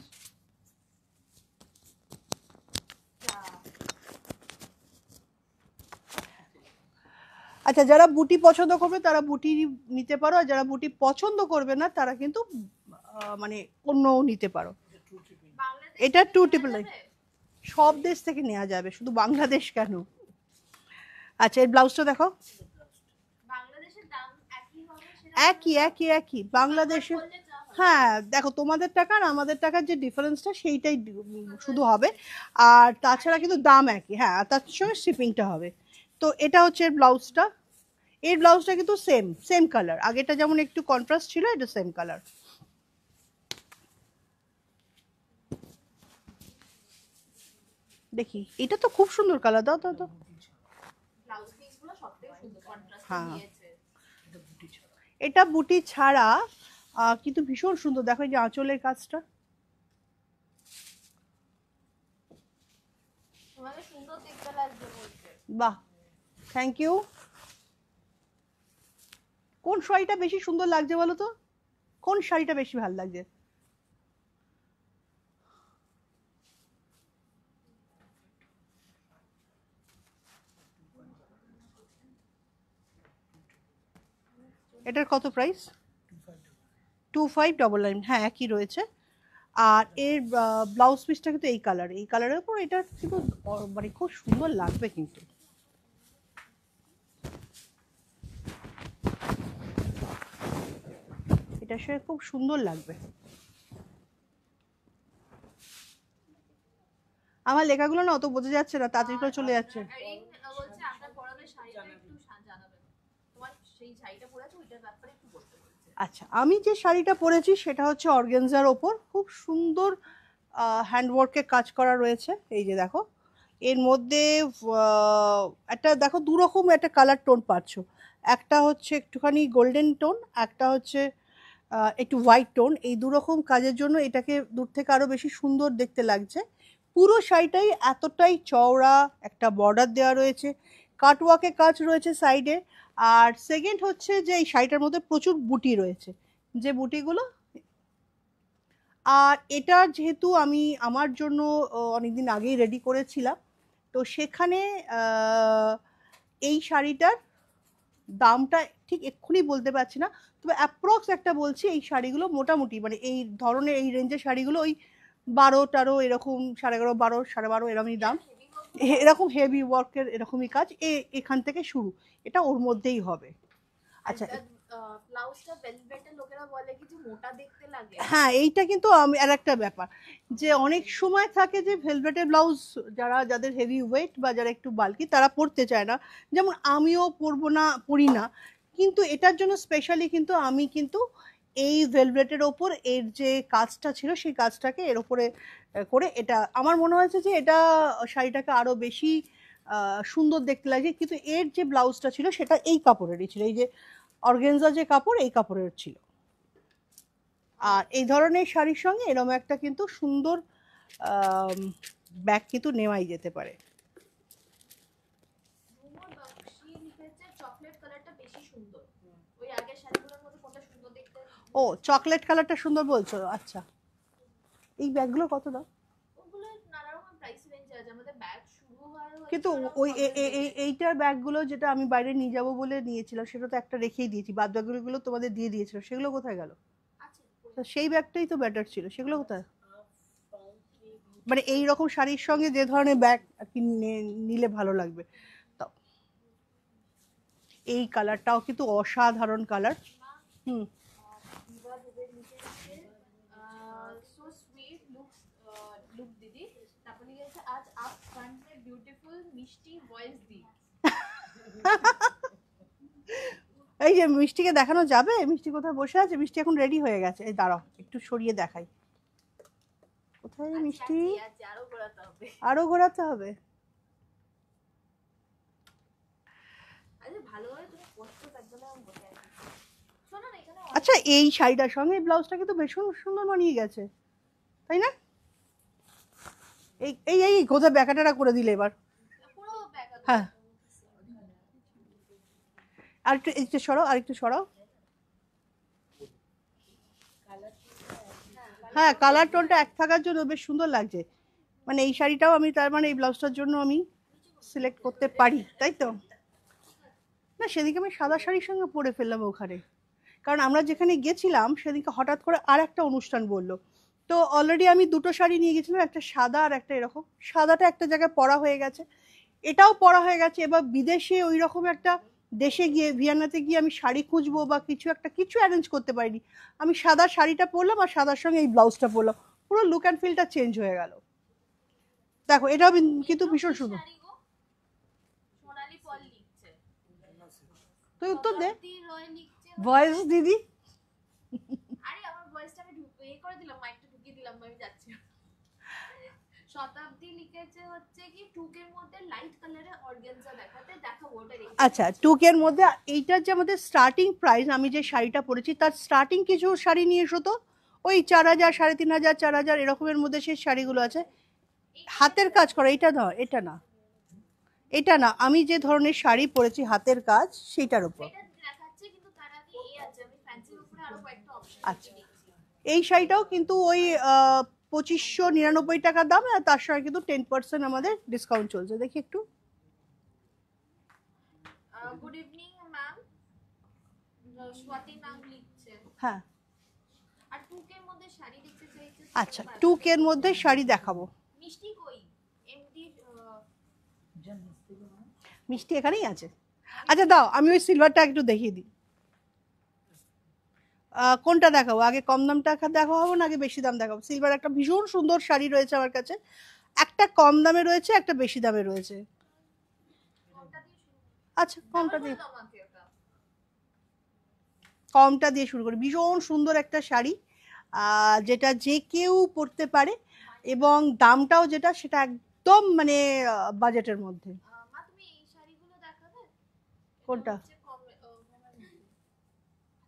আচ্ছা যারা বুটি পছন্দ করবে তারা বুটি নিতে পারো, আর যারা বুটি পছন্দ করবে না তারা কিন্তু মানে অন্যও নিতে পারো। বাংলাদেশ এটা থেকে 299 নেওয়া যাবে? সব দেশ থেকে নেওয়া যাবে, শুধু বাংলাদেশ কেন। আচ্ছা এর ব্লাউজটা দেখো। বাংলাদেশের দাম একই হবে সেটা একই একই একই বাংলাদেশে। বললে যা হবে। হ্যাঁ দেখো তোমাদের টাকা আর আমাদের টাকার যে ডিফারেন্সটা সেইটাই শুধু হবে, আর তাছাড়া কিন্তু দাম একই। হ্যাঁ আর তার সঙ্গে শিপিংটা হবে। তো এটা হচ্ছে এর ব্লাউজটা। এর ব্লাউজটা কিন্তু সেম সেম কালার, আগেটা যেমন একটু কন্ট্রাস্ট ছিল, এটা সেম কালার। দেখি এটা তো খুব সুন্দর কালার, দাও দাও দাও। ব্লাউজ পিসগুলো সবথেকে সুন্দর কন্ট্রাস্ট হ্যাঁ। দিয়েছে। এটা বুটি ছাড়া কিন্তু ভীষণ সুন্দর, দেখো এই যে আঁচলের কাজটা। তোমাকে সুন্দর দেখতে লাগবে বলছে। বাহ থ্যাংক ইউ। কোন শাড়িটা বেশি সুন্দর লাগছে বলো তো, কোন শাড়িটা বেশি ভালো লাগছে? এটার কত প্রাইস? 2599। হ্যাঁ একই রয়েছে। আর এর ব্লাউজ পিসটা কিন্তু এই কালার, এই কালারের উপর এটা কিন্তু মানে খুব সুন্দর লাগবে কিন্তু। এটা সে খুব সুন্দর লাগবে। আমার লেখাগুলো না অত বোঝা যাচ্ছে না, তাড়াতাড়ি করে চলে যাচ্ছে। আর এই বলছে আপনার পরানোর শাড়িটা একটু জানাবেন, তোমার সেই শাড়িটা পরে আছে ওইটার ব্যাপারে একটু বলতে বলছে। আচ্ছা আমি যে শাড়িটা পরেছি সেটা হচ্ছে অর্গানজার ওপর, খুব সুন্দর হ্যান্ডওয়ার্কের কাজ করা রয়েছে। এই যে দেখো এর মধ্যে একটা দেখো দু রকম একটা কালার টোন পাচ্ছ, একটা হচ্ছে একটুখানি গোল্ডেন টোন, একটা হচ্ছে একটু হোয়াইট টোন। এই দু রকম কাজের জন্য এটাকে দূর থেকে আরো বেশি সুন্দর দেখতে লাগছে। পুরো শাড়িটাই এতটাই চওড়া, একটা বর্ডার দেওয়া রয়েছে, কাটওয়ার্কের কাজ রয়েছে সাইডে। আর সেকেন্ড হচ্ছে যে এই শাড়িটার মধ্যে প্রচুর বুটি রয়েছে, যে বুটিগুলো। আর এটা যেহেতু আমি আমার জন্য অনেকদিন আগেই রেডি করেছিলাম, তো সেখানে এই শাড়িটার দামটা ঠিক এক্ষুনি বলতে পারছি না, তবে অ্যাপ্রক্স একটা বলছি, এই শাড়িগুলো মোটামুটি মানে এই ধরনের এই রেঞ্জের শাড়িগুলো ওই 12-13 এরকম, 11.5 12 12.5 এরকমই দাম। এরকম হেভি ওয়ার্কের এরকমই কাজ এখান থেকে শুরু, এটা ওর মধ্যেই হবে। আচ্ছা ব্লাউজটা ভেলভেটের লোকেরা বলে কি যে মোটা দেখতে লাগে। হ্যাঁ এইটা কিন্তু আমি আর একটা ব্যাপার, যে অনেক সময় থাকে যে ভেলভেটের ব্লাউজ যাদের হেভি ওয়েট বা যারা একটু বাল্কি তারা পরতে চায় না, যেমন আমিও পরবো না, পরি না। কিন্তু এটার জন্য স্পেশালি কিন্তু আমি কিন্তু এই ভেলভেটের ওপর এর যে কাজটা ছিল সেই কাজটাকে এর ওপরে করে এটা আমার মনে হয়েছে যে এটা শাড়িটাকে আরো বেশি সুন্দর দেখতে লাগে। কিন্তু এর যে ব্লাউজটা ছিল সেটা এই কাপড়েরই ছিল, এই যে অর্গানজা যে কাপড় এই কাপড়ের ছিল। আর এই ধরনের শাড়ির সঙ্গে এরকম একটা কিন্তু সুন্দর ব্যাগ কিন্তু নেওয়াই যেতে পারে। রুমা বক্সি লিখেছে চকলেট কালারটা বেশি সুন্দর, ওই আগের শাড়িগুলোর মধ্যে কোনটা সুন্দর দেখতে? ও চকলেট কালারটা সুন্দর বলছো, আচ্ছা। এই ব্যাগগুলো কত দাম? ওগুলো নানা রকম প্রাইস রেঞ্জ আছে, আমাদের ব্যাগ শুরু হয় কিন্তু ওই এইটার ব্যাগগুলো যেটা আমি বাইরে নিয়ে যাবো বলে নিয়েছিলাম সেটা তো একটা রেখেই দিয়েছি, বাদ বাকিগুলো তোমাদের দিয়ে দিয়েছিলাম, সেগুলো কোথায় গেল? তো সেই ব্যাগটাই তো বেটার ছিল, সেগুলো কোথায়? মানে এই রকম শাড়ির সঙ্গে যে ধরনের ব্যাগ আর কি নিলে ভালো লাগবে। তো এই কালারটাও কিন্তু অসাধারণ কালার। হুম, সো সুইট লুক দিদি, তারপরে লিখেছে আজ আপ ফ্রন্ট মে বিউটিফুল মিষ্টি ভয়েস দি। এই যে মিষ্টিকে দেখানো যাবে, মিষ্টি কোথায় বসে আছে? মিষ্টি এখন রেডি হয়ে গেছে, এই দাঁড়াও একটু সরিয়ে দেখাই, কোথায় মিষ্টি? আরো ঘোরাতে হবে, আরো ঘোরাতে হবে। আরে ভালোভাবে তুমি পোস্ট তার জন্য আমি বসে আছি। শোনো না, এখানে আচ্ছা এই শাড়িটার সঙ্গে এই ব্লাউজটা কিন্তু ভীষণ সুন্দর মানিয়ে গেছে, তাই না? এই এই এই কোথায় ব্যাকাটারা করে দিলে এবার? পুরো ব্যাগ। হ্যাঁ, আরেকটু একটু সরাও, আরেকটু সরাও। হ্যাঁ, কালার টোনটা এক থাকার জন্য বেশ সুন্দর লাগছে। মানে এই শাড়িটাও আমি তার মানে এই ব্লাউজটার জন্য আমি সিলেক্ট করতে পারি, তাই তো? না, সেদিকে আমি সাদা শাড়ির সঙ্গে পরে ফেললাম ওখানে, কারণ আমরা যেখানে গেছিলাম সেদিকে হঠাৎ করে আর একটা অনুষ্ঠান বললো, তো অলরেডি আমি দুটো শাড়ি নিয়ে গেছিলাম, একটা সাদা আর একটা এরকম। সাদাটা একটা জায়গায় পরা হয়ে গেছে, এটাও পরা হয়ে গেছে। এবার বিদেশে ওই রকম একটা দেশে গিয়ে ভিয়েনাতে গিয়ে আমি শাড়ি খুঁজবো বা কিছু অ্যারেঞ্জ করতে পারিনি। আমি সাদা শাড়িটা পরলাম আর সাদার সঙ্গে এই ব্লাউজটা পরলাম, পুরো লুক অ্যান্ড ফিলটা চেঞ্জ হয়ে গেল। দেখো এটাও কিন্তু ভীষণ সুন্দর। সোনালি পল লিখছে, তুই উত্তর দে, দি রয় লিখছে। ভয়েস দিদি। আরে আমার ভয়েসটা আমি করে দিলাম, মাইকটা ঢুকিয়ে দিলাম, আমি যাচ্ছি। শতাব্দী লিখেছে হচ্ছে কি টুকের মধ্যে লাইট কালারের অর্গানজা দেখাতে, দেখাবো ওটা রেখে। আচ্ছা, টুকের মধ্যে এইটার যে আমাদের স্টার্টিং প্রাইস, আমি যে শাড়িটা পরেছি তার স্টার্টিং কিছু শাড়ি নিয়ে এসো তো, ওই 4000, 3500, 4000 এরকমের মধ্যে সেই শাড়িগুলো আছে হাতের কাজ করা। এটা না, এটা না, এটা না, আমি যে ধরনের শাড়ি পরেছি হাতের কাজ সেইটার উপর। এটা দেখাচ্ছে, কিন্তু তার আগে এই আছে, আমি ফ্যান্সির উপরে আরো কয়েকটা অপশন আচ্ছা, এই শাড়িটাও কিন্তু ওই 2599 টাকা দাম, আর তার সঙ্গে কিন্তু 10% আমাদের ডিসকাউন্ট চলছে। দেখি একটু। Good evening ma'am, Swati ma'am লিখছে। হ্যাঁ, আর টুকের মধ্যে শাড়ি দেখতে চাইছে। আচ্ছা, টুকের মধ্যে শাড়ি দেখাবো। মিষ্টি কই? এমডি মিষ্টি এখানেই আছে। আচ্ছা দাও, আমি ওই সিলভারটা একটু দেখিয়ে দিই। কোনটা দেখাবো আগে, কম দামটা দেখাবো না আগে বেশি দাম দেখাবো? সিলভার একটা ভীষণ সুন্দর শাড়ি রয়েছে আমার কাছে, একটা কম দামে রয়েছে, একটা বেশি দামে রয়েছে। আচ্ছা, কমটা দিয়ে শুরু করি। ভীষণ সুন্দর একটা শাড়ি, যেটা যে কেউ পরতে পারে, এবং দামটাও যেটা সেটা একদম মানে বাজেটের মধ্যে। মা তুমি এই শাড়িগুলো দেখাবে? কোনটা?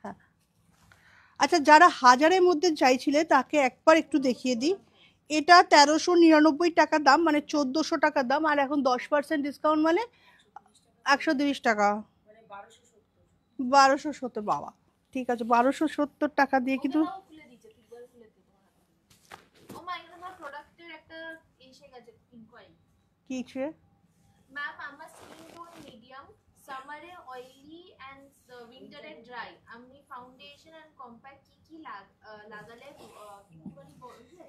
হ্যাঁ, আচ্ছা, যারা হাজারের মধ্যে চাইছিলে তাকে একবার একটু দেখিয়ে দিই। এটা 1399 টাকা দাম, মানে 1400 টাকা দাম, আর এখন 10% ডিসকাউন্ট মানে 130 টাকা, 1270। বাবা, ঠিক আছে, 1270 টাকা দিয়ে কিন্তু খুলে দিচ্ছে, পিকবার খুলে দিতে তোমার। ও মা, এখানে আমার প্রোডাক্টের একটা এসে গেছে ইনকোয়ারি। কি ছে? ম্যাম আমার স্কিন টোন মিডিয়াম, সামারে অয়েলি এন্ড উইন্টারে ড্রাই। আমি ফাউন্ডেশন এন্ড কম্প্যাক্ট কি লাগালে একটুখানি বলবে?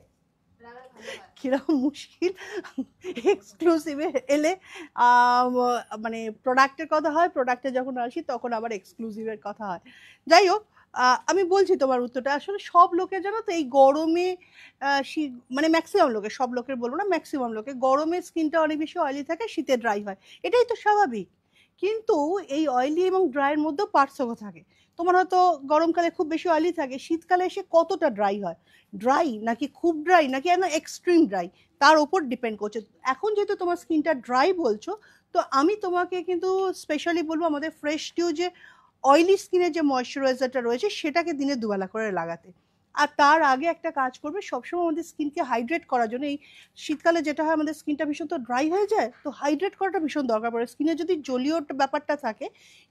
কিরকম মুশকিল, এক্সক্লুসিভে এলে মানে প্রোডাক্টের কথা হয়, প্রোডাক্টে যখন আসি তখন আবার এক্সক্লুসিভের কথা হয়। যাই হোক, আমি বলছি তোমার উত্তরটা। আসলে সব লোকে জানো তো এই গরমে মানে ম্যাক্সিমাম লোকে, সব লোকের বলবো না, ম্যাক্সিমাম লোকে গরমে স্কিনটা অনেক বেশি অয়েলি থাকে, শীতে ড্রাই হয়, এটাই তো স্বাভাবিক। কিন্তু এই অয়েলি এবং ড্রাইয়ের মধ্যেও পার্থক্য থাকে। তোমার হয়তো গরমকালে খুব বেশি অয়েলি থাকে, শীতকালে এসে কতটা ড্রাই হয়, ড্রাই নাকি খুব ড্রাই নাকি এক্সট্রিম ড্রাই, তার উপর ডিপেন্ড করছে। এখন যেহেতু তোমার স্কিনটা ড্রাই বলছো, তো আমি তোমাকে কিন্তু স্পেশালি বলবো আমাদের ফ্রেশ ডিউ যে অয়েলি স্কিনের যে ময়শ্চারাইজারটা রয়েছে সেটাকে দিনে দুবেলা করে লাগাতে। আর তার আগে একটা কাজ করবে, সবসময় আমাদের স্কিনকে হাইড্রেট করার জন্য। এই শীতকালে যেটা হয়, আমাদের স্কিনটা ভীষণ তো ড্রাই হয়ে যায়, তো হাইড্রেট করাটা ভীষণ দরকার পড়ে। স্কিনে যদি জলীয় ব্যাপারটা থাকে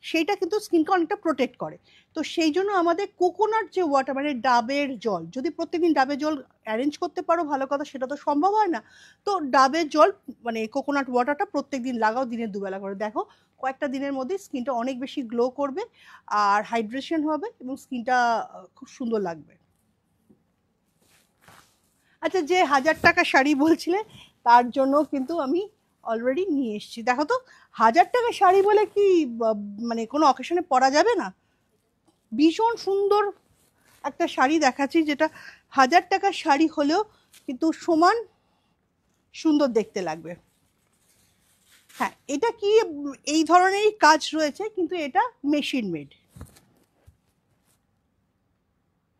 সেইটা কিন্তু স্কিনকে অনেকটা প্রোটেক্ট করে। তো সেই জন্য আমাদের কোকোনাট যে ওয়াটার, মানে ডাবের জল, যদি প্রত্যেকদিন ডাবের জল অ্যারেঞ্জ করতে পারো ভালো কথা, সেটা তো সম্ভব হয় না। তো ডাবের জল মানে কোকোনাট ওয়াটারটা প্রত্যেকদিন লাগাও, দিনে 2 বেলা করে। দেখো কয়েকটা দিনের মধ্যে স্কিনটা অনেক বেশি গ্লো করবে আর হাইড্রেশন হবে এবং স্কিনটা খুব সুন্দর লাগবে। আচ্ছা, যে 1000 টাকা শাড়ি বলছিলে তার জন্য কিন্তু আমি অলরেডি নিয়ে এসেছি। দেখো তো, 1000 টাকা শাড়ি বলে কি মানে কোনো অকেশনে পরা যাবে না? ভীষণ সুন্দর একটা শাড়ি দেখাচ্ছি, যেটা 1000 টাকার শাড়ি হলেও কিন্তু সমান সুন্দর দেখতে লাগবে। হ্যাঁ, এটা কি এই ধরনেরই কাজ রয়েছে, কিন্তু এটা মেশিন মেড।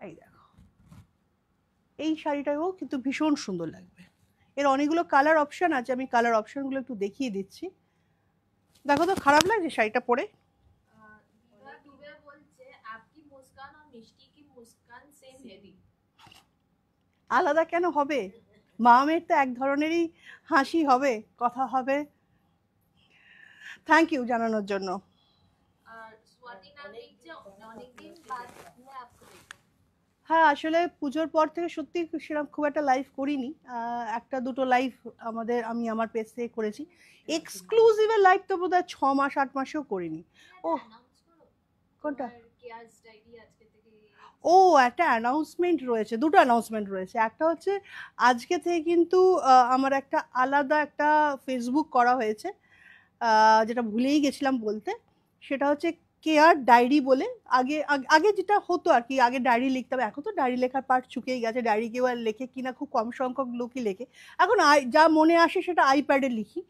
এই দেখো, এই শাড়িটাও কিন্তু ভীষণ সুন্দর লাগবে। এর অনেকগুলো কালার অপশন আছে, আমি কালার অপশনগুলো একটু দেখিয়ে দিচ্ছি। দেখো তো, খারাপ লাগছে শাড়িটা পরে? দিবা দুবে বলছে আপকি মুস্কান আর মিষ্টি কি মুস্কান সেম হেভি। আলাদা কেন হবে? মা মেয়ের তো এক ধরনেরই হাসি হবে, কথা হবে। থ্যাংক ইউ জানানোর জন্য। আর স্বাতি নাম লিখছে অনেকদিন বাদ मैं आपको देखा। হ্যাঁ, আসলে পুজোর পর থেকে সত্যি সেরকম খুব একটা লাইভ করিনি। একটা দুটো লাইভ আমি আমার পেজ থেকে করেছি। এক্সক্লুসিভের লাইভ তো বোধহয় 6 মাস 8 মাসেও করিনি। ও অ্যানাউন্স করো কোনটা? কেয়াস ডায়েরি আজকে থেকে। ও, একটা অ্যানাউন্সমেন্ট রয়েছে, দুটো অ্যানাউন্সমেন্ট রয়েছে। একটা হচ্ছে আজকে থেকে কিন্তু আমার একটা আলাদা একটা ফেসবুক করা হয়েছে, যেটা ভুলেই গেছিলাম বলতে। সেটা হচ্ছে কেয়ার ডায়েরি বলে। আগে আগে যেটা হতো আর কি, আগে ডায়েরি লিখতাম, এখন তো ডায়েরি লেখার পার্ট চুকেই গেছে। ডায়েরি কেউ আর লেখে কিনা, খুব কম সংখ্যক লোকই লেখে এখন। যা মনে আসে সেটা আইপ্যাডে লিখি।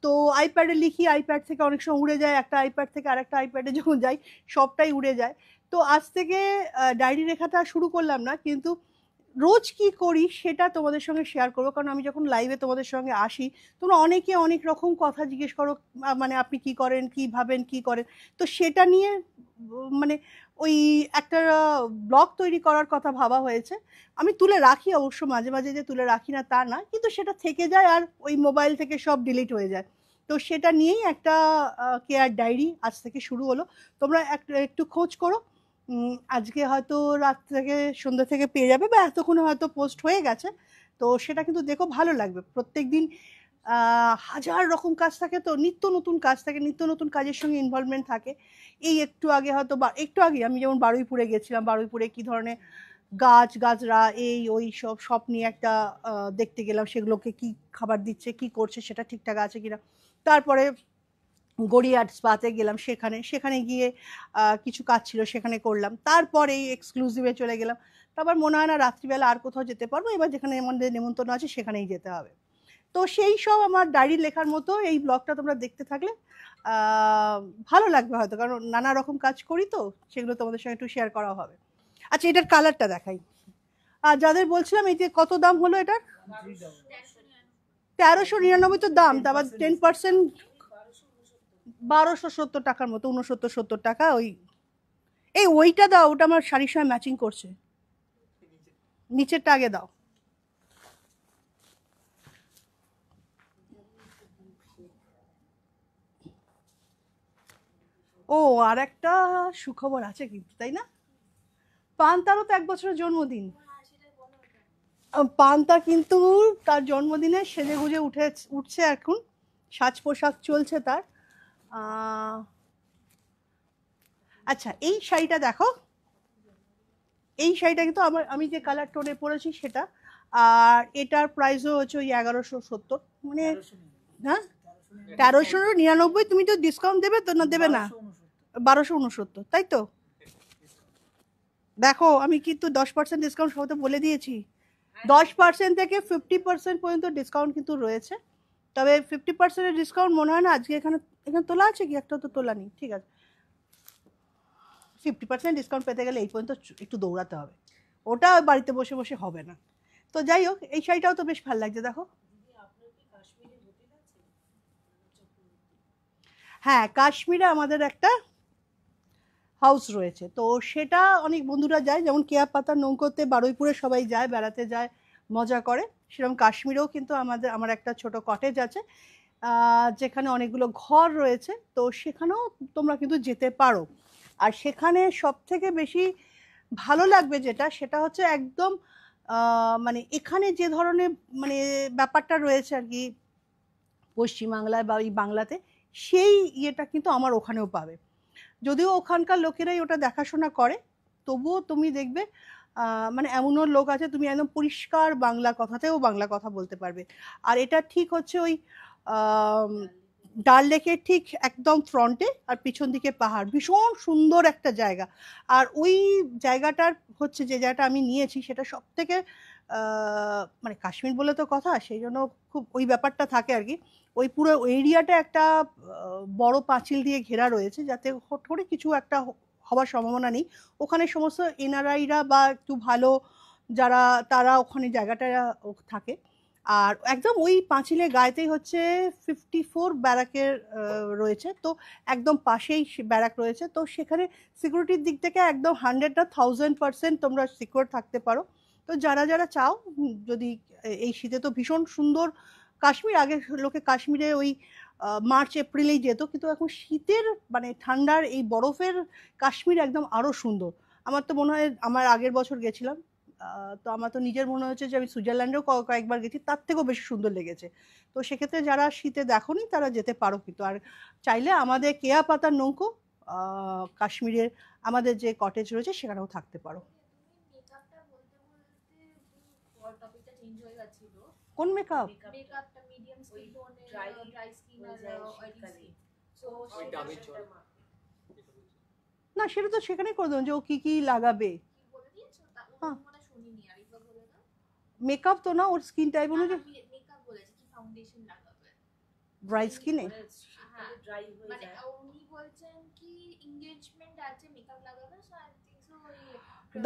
তো আইপ্যাডে লিখি, আইপ্যাড থেকে অনেক সময় উড়ে যায়, একটা আইপ্যাড থেকে আরেকটা আইপ্যাডে যখন যাই সবটাই উড়ে যায়। তো আজ থেকে ডায়েরি লেখাটা শুরু করলাম না, কিন্তু রোজ কি করি সেটা তোমাদের সঙ্গে শেয়ার করবো। কারণ আমি যখন লাইভে তোমাদের সঙ্গে আসি, তোমরা অনেকে অনেক রকম কথা জিজ্ঞেস করো, মানে আপনি কি করেন, কি ভাবেন, কি করেন। তো সেটা নিয়ে মানে ওই একটা ব্লগ তৈরি করার কথা ভাবা হয়েছে। আমি তুলে রাখি অবশ্য মাঝে মাঝে, যে তুলে রাখি না তা না, কিন্তু সেটা থেকে যায় আর ওই মোবাইল থেকে সব ডিলিট হয়ে যায়। তো সেটা নিয়েই একটা কেয়ার ডায়েরি আজ থেকে শুরু হলো। তোমরা একটু খোঁজ করো, আজকে হয়তো রাত থেকে সন্ধ্যা থেকে পেয়ে যাবে, বা এতক্ষণে হয়তো পোস্ট হয়ে গেছে। তো সেটা কিন্তু দেখো, ভালো লাগবে। প্রত্যেক দিন হাজার রকম কাজ থাকে, তো নিত্য নতুন কাজ থাকে, নিত্য নতুন কাজের সঙ্গে ইনভলভমেন্ট থাকে। এই একটু আগে হয়তো একটু আগে আমি যেমন বারুইপুরে গেছিলাম, বারুইপুরে কি ধরনের গাছরা এই ওই সব নিয়ে একটা দেখতে গেলাম, সেগুলোকে কি খাবার দিচ্ছে, কি করছে, সেটা ঠিকঠাক আছে কিনা। তারপরে গড়িয়াহাট স্পাতে গেলাম, সেখানে গিয়ে কিছু কাজ ছিল, সেখানে করলাম। তারপরে এই এক্সক্লুসিভে চলে গেলাম। তারপর মনে হয় না রাত্রিবেলা আর কোথাও যেতে পারবো, এবার যেখানে আমাদের নেমন্তন্ন আছে সেখানেই যেতে হবে। তো সেই সব আমার ডায়েরি লেখার মতো এই ব্লগটা তোমরা দেখতে থাকলে ভালো লাগবে হয়তো, কারণ নানা রকম কাজ করি, তো সেগুলো তোমাদের সঙ্গে একটু শেয়ার করা হবে। আচ্ছা, এটার কালারটা দেখাই। আর যাদের বলছিলাম, এই যে কত দাম হলো এটার? 1399 তো দাম, তারপর 10% 1270 টাকার মতো, 69-70 টাকা। ওইটা দাও, ওটা আমার শাড়ির সঙ্গে ম্যাচিং করছে। নিচেরটা আগে দাও। ও, আর একটা সুখবর আছে কিন্তু, তাই না? পান্তারও তো 1 বছরের জন্মদিন। পান্তা কিন্তু তার জন্মদিনে সেজে গুজে উঠছে এখন, সাজ পোশাক চলছে তার। আচ্ছা, এই শাড়িটা দেখো, এই শাড়িটা কিন্তু আমি যে কালার টোনে পরেছি সেটা। আর এটার প্রাইসও হচ্ছে ওই 1170, মানে হ্যাঁ 1399। তুমি তো ডিসকাউন্ট দেবে তো, না দেবে না? 1269, তাই তো? দেখো, আমি কিন্তু 10% ডিসকাউন্ট সবাই বলে দিয়েছি। 10% থেকে 50% পর্যন্ত ডিসকাউন্ট কিন্তু রয়েছে। তবে 50% ডিসকাউন্ট মনে হয় না আজকে এখানে তোলা আছে কি, একটা তো তোলা নেই। ঠিক আছে, 50% ডিসকাউন্ট পেতে গেলে এই পর্যন্ত একটু দৌড়াতে হবে, ওটা বাড়িতে বসে বসে হবে না। তো যাই হোক, এই শাড়িটাও তো বেশ ভালো লাগছে, দেখো। হ্যাঁ, কাশ্মীরে আমাদের একটা হাউস রয়েছে। তো সেটা অনেক বন্ধুরা যায়, যেমন কেয়া পাতার নৌকোতে বারুইপুরে সবাই যায়, বেড়াতে যায়, মজা করে। সেরকম কাশ্মীরেও কিন্তু আমার একটা ছোট কটেজ আছে যেখানে অনেকগুলো ঘর রয়েছে, তো সেখানেও তোমরা কিন্তু যেতে পারো। আর সেখানে সব থেকে বেশি ভালো লাগবে যেটা, সেটা হচ্ছে একদম মানে এখানে যে ধরনের মানে ব্যাপারটা রয়েছে আর কি পশ্চিমবাংলায় বা এই বাংলাতে, সেই ইয়েটা কিন্তু আমার ওখানেও পাবে। যদিও ওখানকার লোকেরাই ওটা দেখাশোনা করে, তবুও তুমি দেখবে মানে এমনও লোক আছে তুমি একদম পরিষ্কার বাংলা কথাতেও বাংলা কথা বলতে পারবে। আর এটা ঠিক হচ্ছে ওই ডাল লেকের ঠিক একদম ফ্রন্টে, আর পিছন দিকে পাহাড়, ভীষণ সুন্দর একটা জায়গা। আর ওই জায়গাটার হচ্ছে যে জায়গাটা আমি নিয়েছি সেটা সব থেকে মানে কাশ্মীর বলে তো কথা, সেই জন্য খুব ওই ব্যাপারটা থাকে আর কি। ওই পুরো এরিয়াটা একটা বড় পাঁচিল দিয়ে ঘেরা রয়েছে, যাতে হট করে কিছু একটা হওয়ার সম্ভাবনা নেই। ওখানে সমস্ত এনআরআইরা বা একটু ভালো যারা তারা ওখানে জায়গাটা থাকে। আর একদম ওই পাঁচিলের গায়েতেই হচ্ছে 54 ব্যারাকের রয়েছে, তো একদম পাশেই ব্যারাক রয়েছে। তো সেখানে সিকিউরিটির দিক থেকে একদম 100 না 1000% তোমরা সিকিউর থাকতে পারো। তো যারা যারা চাও, যদি এই শীতে তো ভীষণ সুন্দর কাশ্মীর, আগে লোকে কাশ্মীরে ওই মার্চ এপ্রিলেই যেত, কিন্তু এখন শীতের মানে ঠান্ডার এই বরফের কাশ্মীর একদম আরও সুন্দর। আমার তো মনে হয়, আমার আগের বছর গেছিলাম, তো আমার তো নিজের মনে হচ্ছে যে আমি সুইজারল্যান্ডেও কয়েকবার গেছি, তার থেকেও বেশি সুন্দর লেগেছে। তো সেক্ষেত্রে যারা শীতে দেখোনি তারা যেতে পারো কিন্তু। আর চাইলে আমাদের কেয়া পাতার নৌকো কাশ্মীরের আমাদের যে কটেজ রয়েছে সেখানেও থাকতে পারো। কোন মেকআপ? মেকআপটা মিডিয়াম স্কিন টোনের, ড্রাই স্কিন আর অয়েলি স্কিন। সো না সেটা তো সেখানেই করে দেবেন যে ও কি কি লাগাবে। কি বলে দিয়েছো? তা হ্যাঁ। মনে শুনিনি, আরেকবার বলে দাও। মেকআপ তো না, ওর স্কিন টাইপ অনুযায়ী মেকআপ বলেছে কি ফাউন্ডেশন লাগাবে ড্রাই স্কিনে। হ্যাঁ, মানে উনি বলছেন কি এনগেজমেন্ট আছে মেকআপ লাগাবে, সো আই থিংক সো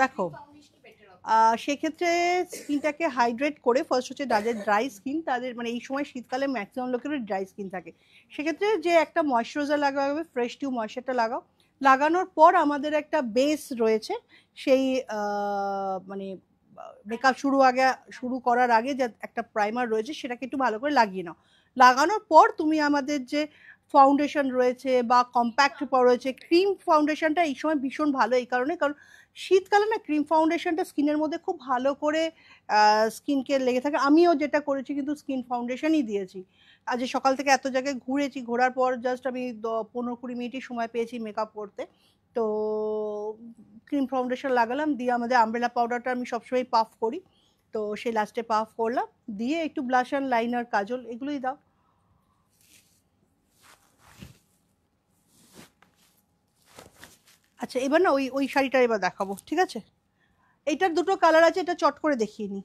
দেখো, ফাউন্ডেশন বেটার হবে। সেক্ষেত্রে স্কিনটাকে হাইড্রেট করে ফার্স্ট হচ্ছে যাদের ড্রাই স্কিন তাদের, মানে এই সময় শীতকালে ম্যাক্সিমাম লোকেরই ড্রাই স্কিন থাকে, সেক্ষেত্রে যে একটা ময়শ্চারাইজার লাগাবে, ফ্রেশ টিউ ময়শ্চারটা লাগাও। লাগানোর পর আমাদের একটা বেস রয়েছে, সেই মানে মেকআপ শুরু করার আগে যে একটা প্রাইমার রয়েছে সেটাকে একটু ভালো করে লাগিয়ে নাও। লাগানোর পর তুমি আমাদের যে ফাউন্ডেশন রয়েছে বা কম্প্যাক্ট রয়েছে, ক্রিম ফাউন্ডেশনটা এই সময় ভীষণ ভালো, এই কারণে কারণ শীতকালে না ক্রিম ফাউন্ডেশনটা স্কিনের মধ্যে খুব ভালো করে স্কিনকে লেগে থাকে। আমিও যেটা করেছি কিন্তু স্কিন ফাউন্ডেশনই দিয়েছি। আজ সকাল থেকে এত জায়গায় ঘুরেছি, ঘোরার পর জাস্ট আমি 15-20 মিনিটই সময় পেয়েছি মেকআপ করতে, তো ক্রিম ফাউন্ডেশন লাগালাম, দিয়ে আমাদের আমব্রেলা পাউডারটা আমি সবসময় পাফ করি, তো সেই লাস্টে পাফ করলাম, দিয়ে একটু ব্লাশ অ্যান্ড লাইনার কাজল এগুলোই দাও। আচ্ছা এবার না ওই ওই শাড়িটা এবার দেখাবো, ঠিক আছে? এইটার দুটো কালার আছে, এটা চট করে দেখিয়ে নিই।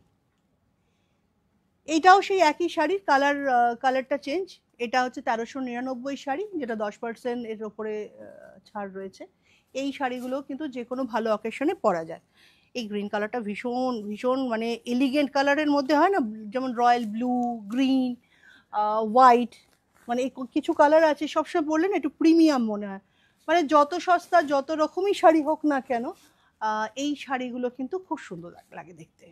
এইটাও সেই একই শাড়ির কালারটা চেঞ্জ। এটা হচ্ছে 1399 শাড়ি, যেটা 10% এর ওপরে ছাড় রয়েছে। এই শাড়িগুলো কিন্তু যে কোনো ভালো অকেশনে পরা যায়। এই গ্রিন কালারটা ভীষণ ভীষণ মানে এলিগেন্ট কালারের মধ্যে হয় না, যেমন রয়্যাল ব্লু, গ্রিন, হোয়াইট, মানে এই কিছু কালার আছে সবসময় পরলে না একটু প্রিমিয়াম মনে হয়। মানে যত সস্তা যত রকমই শাড়ি হোক না কেন, এই শাড়িগুলো কিন্তু খুব সুন্দর লাগে দেখতে।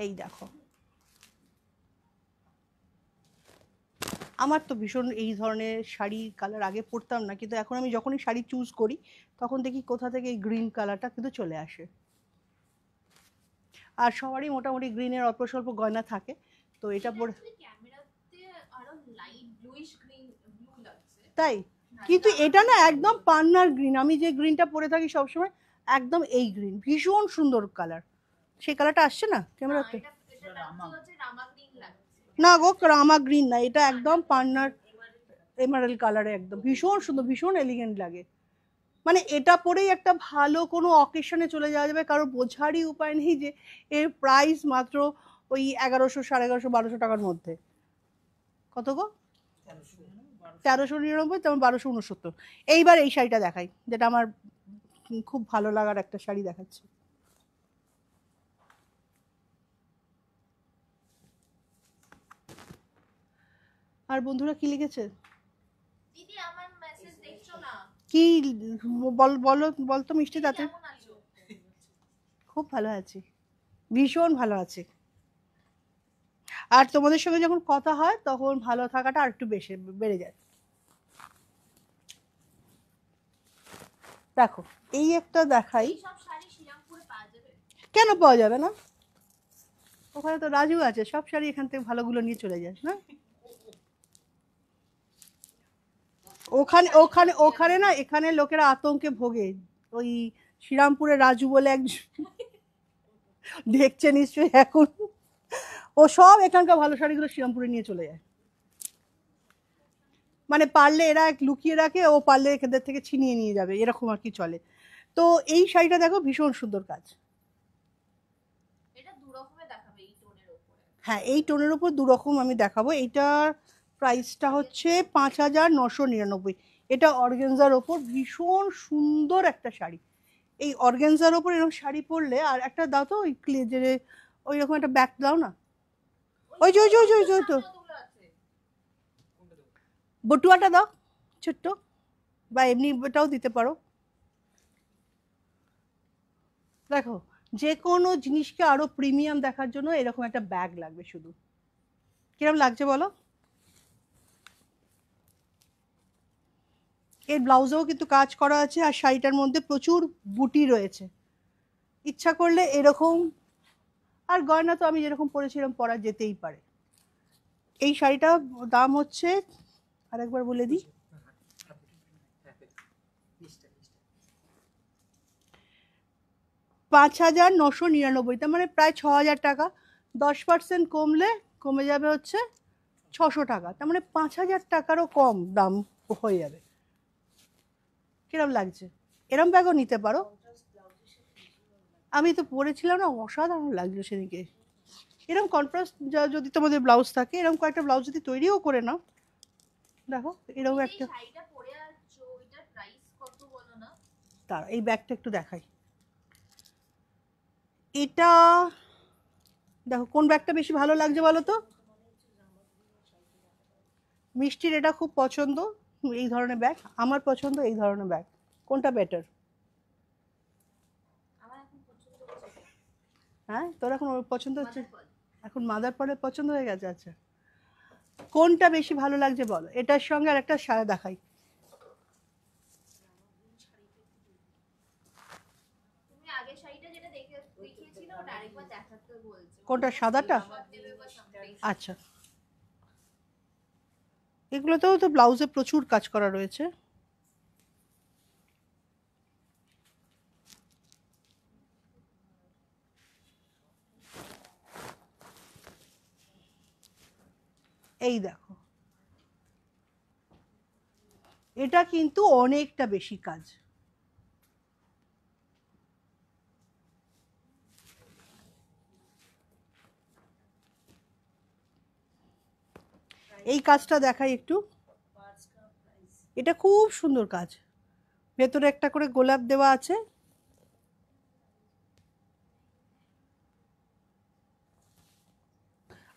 এই দেখো, আমার তো ভীষণ এই ধরনের শাড়ি কালার আগে পরতাম না, কিন্তু এখন আমি যখনই শাড়ি চুজ করি তখন দেখি কোথা থেকে এই গ্রিন কালারটা কিন্তু চলে আসে। আর সবারই মোটামুটি গ্রিনের অল্প স্বল্প গয়না থাকে, তো এটা পরে ক্যামেরাতে আরো লাইট ব্লুইশ গ্রিন ব্লু লাগছে। তাই, কিন্তু এটা না একদম পান্নার গ্রিন, আমি যে গ্রিনটা পরে থাকি সবসময় একদম এই গ্রিন, ভীষণ সুন্দর কালার। সেই কালারটা আসছে না ক্যামেরাতে? এটা লাগছে রামা গ্রিন লাগছে। না গো, রামা গ্রিন না, এটা একদম পান্নার এমারেল কালারে, একদম ভীষণ সুন্দর, ভীষণ এলিগেন্ট লাগে। মানে এটা পরেই একটা ভালো কোনো অকেশনে চলে যাওয়া যাবে, কারণ বোঝারই উপায় নেই যে এর প্রাইস মাত্র ওই 1100, 1150, 1200 টাকার মধ্যে। কত গো? 1399, তেমন 1269। এইবার এই শাড়িটা দেখাই, যেটা আমার খুব ভালো লাগার একটা শাড়ি দেখাচ্ছি। আর বন্ধুরা কি লিখেছে? দিদি আমার মেসেজ দেখছো না? কি বলো বলতো মিষ্টি তাতে। কেমন আছো? খুব ভালো আছি, ভীষণ ভালো আছি। আর তোমাদের সঙ্গে যখন কথা হয় তখন ভালো থাকাটা আর একটু বেশি বেড়ে যায়। দেখো এই একটা দেখাই। এই সব শাড়ি শ্রীরামপুরে পাওয়া যাবে? কেন পাওয়া যাবে না, ওখানে তো রাজু আছে, সব শাড়ি এখান থেকে ভালোগুলো নিয়ে চলে যায় না। ওখানে ওখানে ওখানে না, এখানে লোকেরা আতঙ্কে ভোগে। ওই শ্রীরামপুরে রাজু বলে এক দেখছে নিশ্চয়ই এখন, ও সব এখানকার ভালো শাড়িগুলো শ্রীরামপুরে নিয়ে চলে যায়। মানে পারলে এরা এক লুকিয়ে রাখে, ও পারলে এখানের থেকে ছিনিয়ে নিয়ে যাবে, এরকম আর কি চলে। তো এই শাড়িটা দেখো ভীষণ সুন্দর কাজ। এটা দু রকমের দেখাবে এই টোনের উপরে। হ্যাঁ এই টোনের উপর দু রকম আমি দেখাবো। এইটার প্রাইসটা হচ্ছে 5,999। এটা অর্গানজার ওপর ভীষণ সুন্দর একটা শাড়ি। এই অর্গানজার ওপর এরকম শাড়ি পরলে, আর একটা দাও তো ওই যে ওই রকম একটা ব্যাগ দাও না, ওই যে ওই যে ওই যে ওই যে ওই তো কতগুলো আছে? বটুয়াটা দাও ছোট্ট, বা এমনি এটাও দিতে পারো। দেখো যে কোনো জিনিসকে আরো প্রিমিয়াম দেখার জন্য এরকম একটা ব্যাগ লাগবে শুধু। কিরম লাগছে বলো? এর ব্লাউজেও কিন্তু কাজ করা আছে, আর শাড়িটার মধ্যে প্রচুর বুটি রয়েছে। ইচ্ছা করলে এরকম, আর গয়না তো আমি যেরকম পরেছিলাম পরা যেতেই পারে। এই শাড়িটা দাম হচ্ছে, আরেকবার বলে দিই, 5,999, তার মানে প্রায় 6,000 টাকা। 10% কমলে কমে যাবে হচ্ছে 600 টাকা, তার মানে 5,000 টাকারও কম দাম হয়ে যাবে। কিরম লাগছে? এরম ব্যাগও নিতে পারো। আমি তো পরেছিলাম না, অসাধারণ লাগলো সেদিকে। এরকম কন্ট্রাস্ট যদি তোমাদের ব্লাউজ থাকে, এরকম কয়েকটা ব্লাউজ যদি তৈরিও করে নাও, দেখো এরকম এই একটা। শাড়িটা পরে আছো, এটার প্রাইস কত বলো না? তার এই ব্যাগটা একটু দেখাই। এটা দেখো কোন ব্যাগটা বেশি ভালো লাগছে বলো তো। মিষ্টির এটা খুব পছন্দ এই ধরনের ব্যাগ, আমার পছন্দ এই ধরনের ব্যাগ। কোনটা বেটার? আমার এখন পছন্দ হচ্ছে হ্যাঁ তোর এখন ওর পছন্দ হচ্ছে, মাদার পল। এখন মাদার পরে পছন্দ হয়ে গেছে। আচ্ছা কোনটা বেশি ভালো লাগছে বলো, এটার সঙ্গে আর একটা সাদা দেখাই। তুমি আগের শাড়িটা যেটা দেখিয়েছিলে ওটা আরেকবার দেখাতে বলছে। কোনটা, সাদাটা? দেবে বা something। আচ্ছা এগুলোতেও তো ব্লাউজে প্রচুর কাজ করা রয়েছে। এই দেখো এটা কিন্তু অনেকটা বেশি কাজ। এই কাজটা দেখাই একটু, এটা খুব সুন্দর কাজ। ভেতরে একটা করে গোলাপ দেওয়া আছে,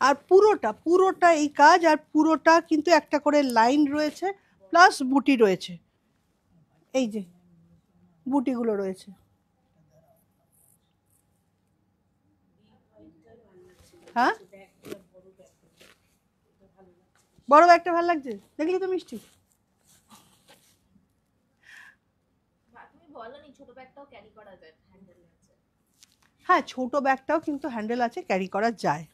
আর পুরোটা পুরোটা এই কাজ, আর পুরোটা কিন্তু একটা করে লাইন রয়েছে, প্লাস বুটি রয়েছে। এই যে বুটিগুলো রয়েছে। হ্যাঁ বড় ব্যাগটা ভালো লাগছে, দেখলি তো মিষ্টি। তুমি বলনি ছোট ব্যাগটাও ক্যারি করা যায়, হ্যান্ডেল আছে। হ্যাঁ ছোট ব্যাগটাও কিন্তু হ্যান্ডেল আছে, ক্যারি করা যায়।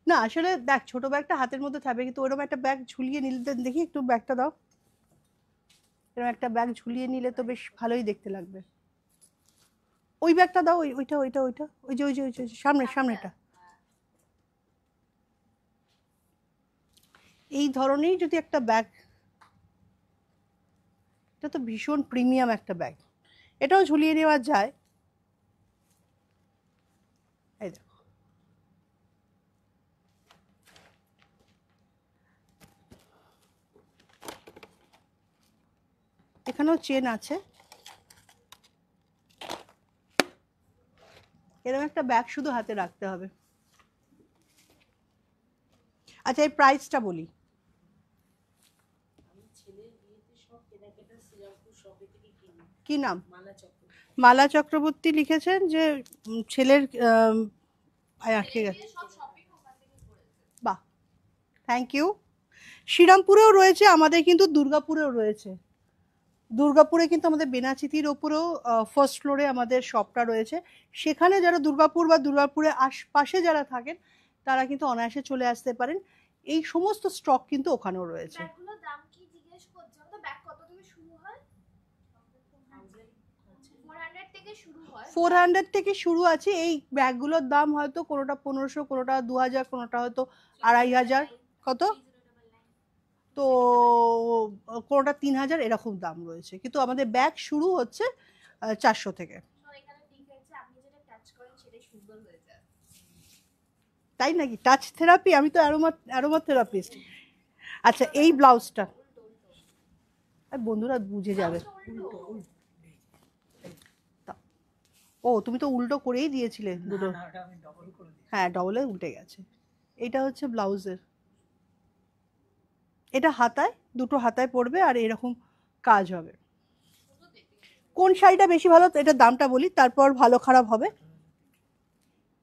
না আসলে দেখ ছোট ব্যাগটা হাতের মধ্যে থাকবে, কিন্তু ওরকম একটা ব্যাগ ঝুলিয়ে নিলে দেখি একটু ব্যাগটা দাও, এরকম একটা ব্যাগ ঝুলিয়ে নিলে তো বেশ ভালোই দেখতে লাগবে। ওই ব্যাগটা দাও, ওইটা ওইটা ওইটা ওই যে ওই যে ওই যে সামনেটা। এই ধরনেরই যদি একটা ব্যাগ, এটা তো ভীষণ প্রিমিয়াম একটা ব্যাগ, এটাও ঝুলিয়ে নেওয়া যায়। এই দেখো এখানেও চেন আছে। এরকম একটা ব্যাগ শুধু হাতে রাখতে হবে। আচ্ছা এই প্রাইসটা বলি, কি নাম? মালা চক্রবর্তী লিখেছেন যে ছেলের বাহ, থ্যাংক ইউ। শ্রীরামপুরেও রয়েছে আমাদের, কিন্তু দুর্গাপুরেও রয়েছে। দুর্গাপুরে কিন্তু আমাদের বেনাচিতির ওপরেও ফার্স্ট ফ্লোরে আমাদের শপটা রয়েছে। সেখানে যারা দুর্গাপুর বা দুর্গাপুরের আশপাশে যারা থাকেন তারা কিন্তু অনায়াসে চলে আসতে পারেন। এই সমস্ত স্টক কিন্তু ওখানেও রয়েছে। ব্যাগগুলোর দাম কি জিজ্ঞেস করছে? আমাদের ব্যাগ কত থেকে শুরু হয়? 400 থেকে শুরু হয়। 400 থেকে শুরু আছে। এই ব্যাগগুলোর দাম হয়তো কোনোটা 1500, কোনোটা 2000, কোনোটা হয়তো 2500, কত তো কোনোটা 3000, এরকম দাম রয়েছে। কিন্তু আমাদের ব্যাগ শুরু হচ্ছে 400 থেকে। এখানে লিখেছে আপনি যেটা টাচ করেন সেটাই সুন্দর হয়ে যায়। তাই নাকি? Touch therapy? আমি তো অ্যারোমা থেরাপিস্ট। আচ্ছা, এই ব্লাউজটা বন্ধুরা বুঝে যাবে। ও, তুমি তো উল্টো করেই দিয়েছিলে দুটো। হ্যাঁ, ডবলে উল্টে গেছে। এটা হচ্ছে ব্লাউজের, এটা হাতায়, দুটো হাতায় পড়বে আর এরকম কাজ হবে। কোন শাড়িটা বেশি ভালো, এটার দামটা বলি, তারপর ভালো খারাপ হবে।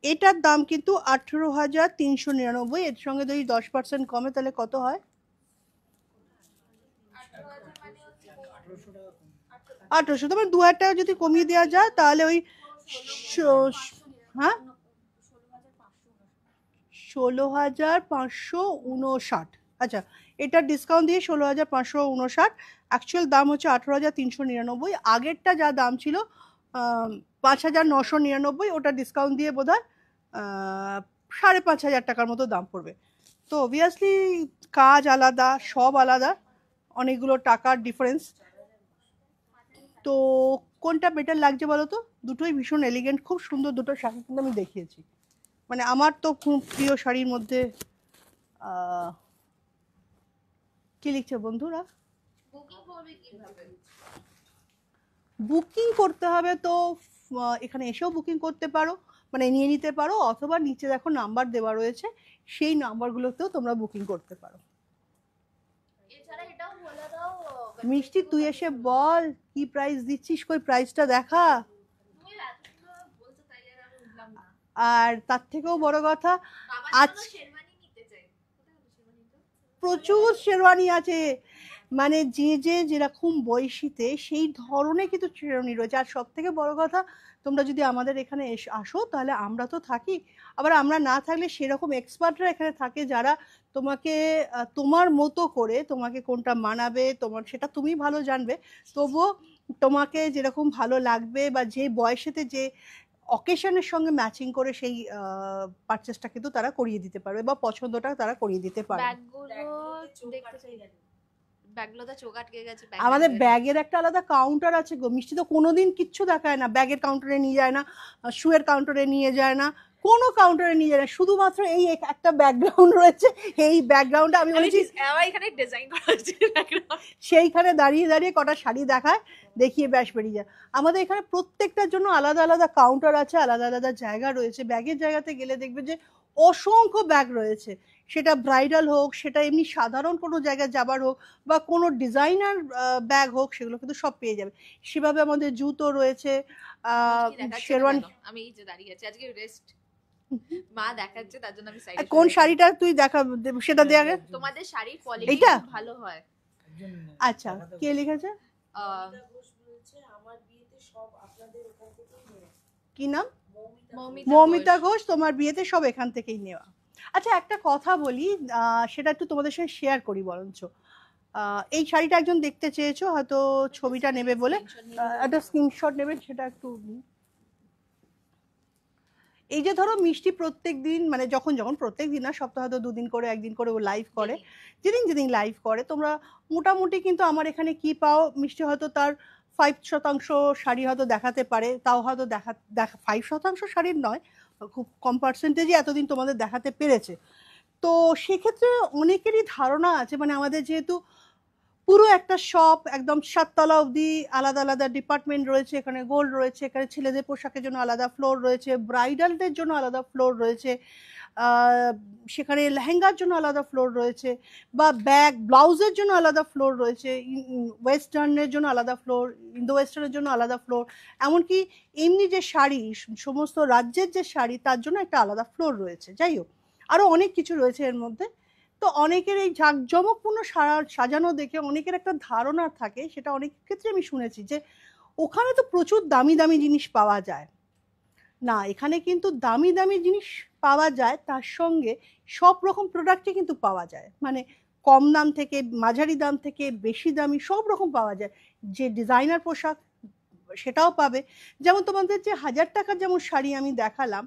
এটার দাম কিন্তু 18,399। এর সঙ্গে যদি 10% কমে তাহলে কত হয়? 1800। তোমার 2000 টাকা যদি কমিয়ে দেওয়া যায় তাহলে ওই হ্যাঁ 16,559। আচ্ছা, এটার ডিসকাউন্ট দিয়ে 16,559। অ্যাকচুয়াল দাম হচ্ছে 18,399। আগেরটা যা দাম ছিল 5,999, ওটা ডিসকাউন্ট দিয়ে বোধ হয় 5,500 টাকার মতো দাম পড়বে। তো অবভিয়াসলি কাজ আলাদা, সব আলাদা, অনেকগুলো টাকার ডিফারেন্স। তো কোনটা বেটার লাগছে বলো তো? দুটোই ভীষণ এলিগেন্ট, খুব সুন্দর দুটো শাড়ি কিন্তু আমি দেখিয়েছি। মানে আমার তো খুব প্রিয় শাড়ির মধ্যে কি লিখছে বন্ধুরা? বুকিং করতে হবে তো এখানে এসেও বুকিং করতে পারো, মানে নিয়ে নিতে পারো, অথবা নিচে দেখো নাম্বার দেওয়া রয়েছে, সেই নাম্বারগুলোতেও তোমরা বুকিং করতে পারো। মিষ্টি, তুই এসে বল কি প্রাইস দিচ্ছিস, কই প্রাইসটা দেখা। আর তার থেকেও বড় কথা, আজ প্রচুর শেরওয়ানি আছে, মানে যে যেরকম বয়সীতে সেই ধরনের কিন্তু শেরওয়ানি রয়েছে। আর সব থেকে বড় কথা, তোমরা যদি আমাদের এখানে আসো তাহলে আমরা তো থাকি, আবার আমরা না থাকলে সেরকম এক্সপার্টরা এখানে থাকে যারা তোমাকে তোমার মতো করে, তোমাকে কোনটা মানাবে তোমার সেটা তুমি ভালো জানবে, তবুও তোমাকে যেরকম ভালো লাগবে বা যে বয়সেতে যে অকেশনের সঙ্গে ম্যাচিং করে সেই পারচেসটা কিন্তু তারা করিয়ে দিতে পারবে বা পছন্দটা তারা করিয়ে দিতে পারবে। আমাদের ব্যাগের একটা আলাদা কাউন্টার আছে গো। মিষ্টি তো কোনোদিন কিচ্ছু দেখায় না, ব্যাগের কাউন্টারে নিয়ে যায় না, শুয়ের কাউন্টারে নিয়ে যায় না, কোনো কাউন্টারে নিয়ে যায় না, শুধুমাত্র এই একটা ব্যাকগ্রাউন্ড রয়েছে। এই ব্যাকগ্রাউন্ডে আমি বলেছি এখানে ডিজাইন করা হয়েছে, সেইখানে দাঁড়িয়ে দাঁড়িয়ে কটা শাড়ি দেখায়, দেখিয়ে ব্যাস বেরিয়ে যায়। আমাদের এখানে প্রত্যেকটার জন্য আলাদা আলাদা কাউন্টার আছে, আলাদা আলাদা জায়গা রয়েছে। ব্যাগের জায়গাতে গেলে দেখবে যে অসংখ্য ব্যাগ রয়েছে, সেটা ব্রাইডাল হোক, সেটা এমনি সাধারণ কোনো জায়গায় যাবার হোক, বা কোনো ডিজাইনার ব্যাগ হোক, সেগুলো কিন্তু সব পেয়ে যাবে। সেভাবে আমাদের জুতো রয়েছে, শেরওয়ানি। আমি এই যে দাঁড়িয়ে আছি আজকে রেস্ট, মা দেখাচ্ছে তার জন্য আমি সাইডে। কোন শাড়িটা তুই দেখা, সেটা দে আগে। তোমাদের শাড়ির কোয়ালিটি খুব ভালো হয়। আচ্ছা, কে লিখেছে? কি নাম? মৌমিতা ঘোষ। তোমার বিয়েতে সব এখান থেকেই নেওয়া। আচ্ছা, একটা কথা বলি, সেটা একটু তোমাদের সাথে শেয়ার করি বরঞ্চ। এই শাড়িটা একজন দেখতে চেয়েছো, হয়তো ছবিটা নেবে বলে একটা স্ক্রিনশট নেবে, সেটা একটু। এই যে ধরো মিষ্টি প্রত্যেক দিন, মানে যখন প্রত্যেক দিন না, সপ্তাহে হয়তো 2 দিন করে 1 দিন করে ও লাইভ করে, যেদিন লাইভ করে তোমরা মোটামুটি কিন্তু আমার এখানে কি পাও, মিষ্টি হয়তো তার 5% শাড়ি হয়তো দেখাতে পারে, তাও হয়তো দেখা 5% শাড়ির নয়, খুব কম পার্সেন্টেজই এতদিন তোমাদের দেখাতে পেরেছে। তো সেক্ষেত্রে অনেকেরই ধারণা আছে, মানে আমাদের যেহেতু পুরো একটা শপ, একদম 7 তলা অবধি আলাদা আলাদা ডিপার্টমেন্ট রয়েছে। এখানে গোল্ড রয়েছে, এখানে ছেলেদের পোশাকের জন্য আলাদা ফ্লোর রয়েছে, ব্রাইডালদের জন্য আলাদা ফ্লোর রয়েছে, সেখানে লেহেঙ্গার জন্য আলাদা ফ্লোর রয়েছে, বা ব্যাগ ব্লাউজের জন্য আলাদা ফ্লোর রয়েছে, ওয়েস্টার্নের জন্য আলাদা ফ্লোর, ইন্দো ওয়েস্টার্নের জন্য আলাদা ফ্লোর, এমনকি এমনি যে শাড়ি, সমস্ত রাজ্যের যে শাড়ি তার জন্য একটা আলাদা ফ্লোর রয়েছে। যাই হোক, আরও অনেক কিছু রয়েছে এর মধ্যে। তো অনেকের এই জাঁকজমকপূর্ণ সাজানো দেখে অনেকের একটা ধারণা থাকে, সেটা অনেক ক্ষেত্রে আমি শুনেছি, যে ওখানে তো প্রচুর দামি দামি জিনিস পাওয়া যায়। না, এখানে কিন্তু দামি দামি জিনিস পাওয়া যায়, তার সঙ্গে সব রকম প্রোডাক্টই কিন্তু পাওয়া যায়। মানে কম দাম থেকে মাঝারি দাম থেকে বেশি দামি সব রকম পাওয়া যায়। যে ডিজাইনার পোশাক সেটাও পাবে। যেমন তোমাদের যে 1000 টাকার যেমন শাড়ি আমি দেখালাম,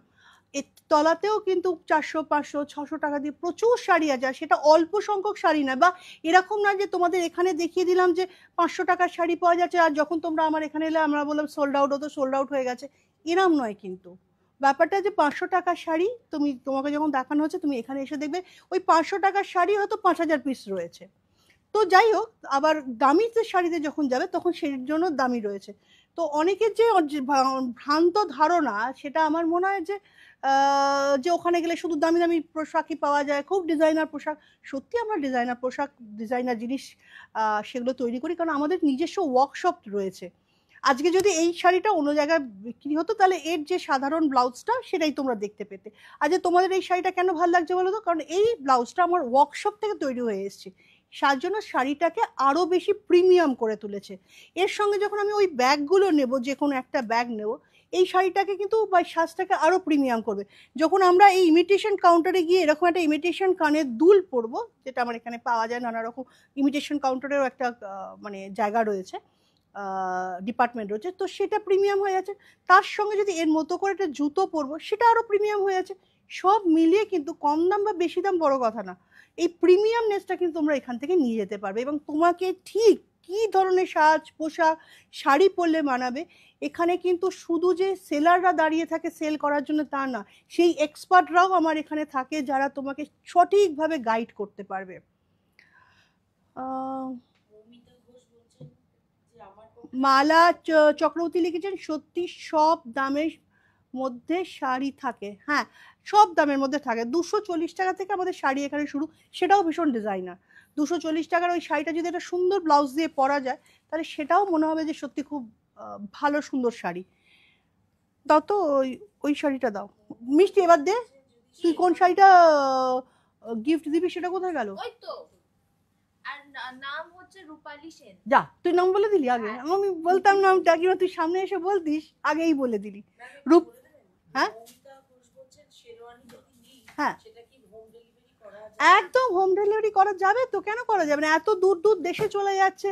এর তলাতেও কিন্তু 400, 500, 600 টাকা দিয়ে প্রচুর শাড়ি আছে। সেটা অল্প সংখ্যক শাড়ি না, বা এরকম না যে তোমাদের এখানে দেখিয়ে দিলাম যে 500 টাকার শাড়ি পাওয়া যাচ্ছে, আর যখন তোমরা আমার এখানে এলে আমরা বললাম সোল্ড আউট, তো সোল্ড আউট হয়ে গেছে, এরম নয়। কিন্তু ব্যাপারটা যে 500 টাকার শাড়ি তোমাকে যখন দেখানো হচ্ছে, তুমি এখানে এসে দেখবে ওই 500 টাকার শাড়ি হয়তো 5000 পিস রয়েছে। তো যাই হোক, আবার দামি যে শাড়িতে যখন যাবে তখন সেই জন্য দামি রয়েছে। তো অনেকের যে ভ্রান্ত ধারণা, সেটা আমার মনে হয় যে যে ওখানে গেলে শুধু দামি দামি পোশাকই পাওয়া যায়, খুব ডিজাইনার পোশাক। সত্যি আমরা ডিজাইনার পোশাক, ডিজাইনার জিনিস সেগুলো তৈরি করি, কারণ আমাদের নিজস্ব ওয়ার্কশপ রয়েছে। আজকে যদি এই শাড়িটা অন্য জায়গায় বিক্রি হতো, তাহলে এর যে সাধারণ ব্লাউজটা সেটাই তোমরা দেখতে পেতে। আজকে তোমাদের এই শাড়িটা কেন ভালো লাগছে বলো তো? কারণ এই ব্লাউজটা আমার ওয়ার্কশপ থেকে তৈরি হয়ে এসেছে, তার জন্য শাড়িটাকে আরও বেশি প্রিমিয়াম করে তুলেছে। এর সঙ্গে যখন আমি ওই ব্যাগগুলো নেব, যে কোনো একটা ব্যাগ নেব, এই শাড়িটাকে কিন্তু বা সাজটাকে আরও প্রিমিয়াম করবে। যখন আমরা এই ইমিটেশন কাউন্টারে গিয়ে এরকম একটা ইমিটেশন কানের দুল পরবো, যেটা আমার এখানে পাওয়া যায়, নানা রকম ইমিটেশন কাউন্টারেরও একটা মানে জায়গা রয়েছে, ডিপার্টমেন্ট রয়েছে, তো সেটা প্রিমিয়াম হয়ে যাচ্ছে। তার সঙ্গে যদি এর মতো করে একটা জুতো পরবো, সেটা আরও প্রিমিয়াম হয়ে যাচ্ছে। সব মিলিয়ে কিন্তু কম দাম বা বেশি দাম বড় কথা না, এই প্রিমিয়ামনেসটা কিন্তু তোমরা এখান থেকে নিয়ে যেতে পারবে। এবং তোমাকে ঠিক কী ধরনের সাজ পোশাক শাড়ি পরলে মানাবে, এখানে কিন্তু শুধু যে সেলাররা দাঁড়িয়ে থাকে সেল করার জন্য তা না, সেই এক্সপার্টরাও আমার এখানে থাকে, যারা তোমাকে সঠিকভাবে গাইড করতে পারবে। মালা চক্রবর্তী লিখেছেন, সত্যি সব দামের মধ্যে শাড়ি থাকে। হ্যাঁ, সব দামের মধ্যে থাকে। 240 টাকা থেকে আমাদের শাড়ি এখানে শুরু, সেটাও ভীষণ ডিজাইনার। 240 টাকার ওই শাড়িটা যদি একটা সুন্দর ব্লাউজ দিয়ে পরা যায়, তাহলে সেটাও মনে হবে যে সত্যি খুব ভালো সুন্দর শাড়ি। দাও তো ওই শাড়িটা দাও মিষ্টি, এবার দে। তুই কোন শাড়িটা গিফট দিবি সেটা কোথায় গেল? ওই তো, আর নাম হচ্ছে রূপালী সেন। যা, তুই নাম বলে দিলি আগে। আমি বলতাম নামটা, কিংবা তুই সামনে এসে বলতিস, আগেই বলে দিলি। রূপ, হ্যাঁ হ্যাঁ, একদম হোম ডেলিভারি করা যাবে তো, কেন করা যাবে না? এত দূর দূর দেশে চলে যাচ্ছে,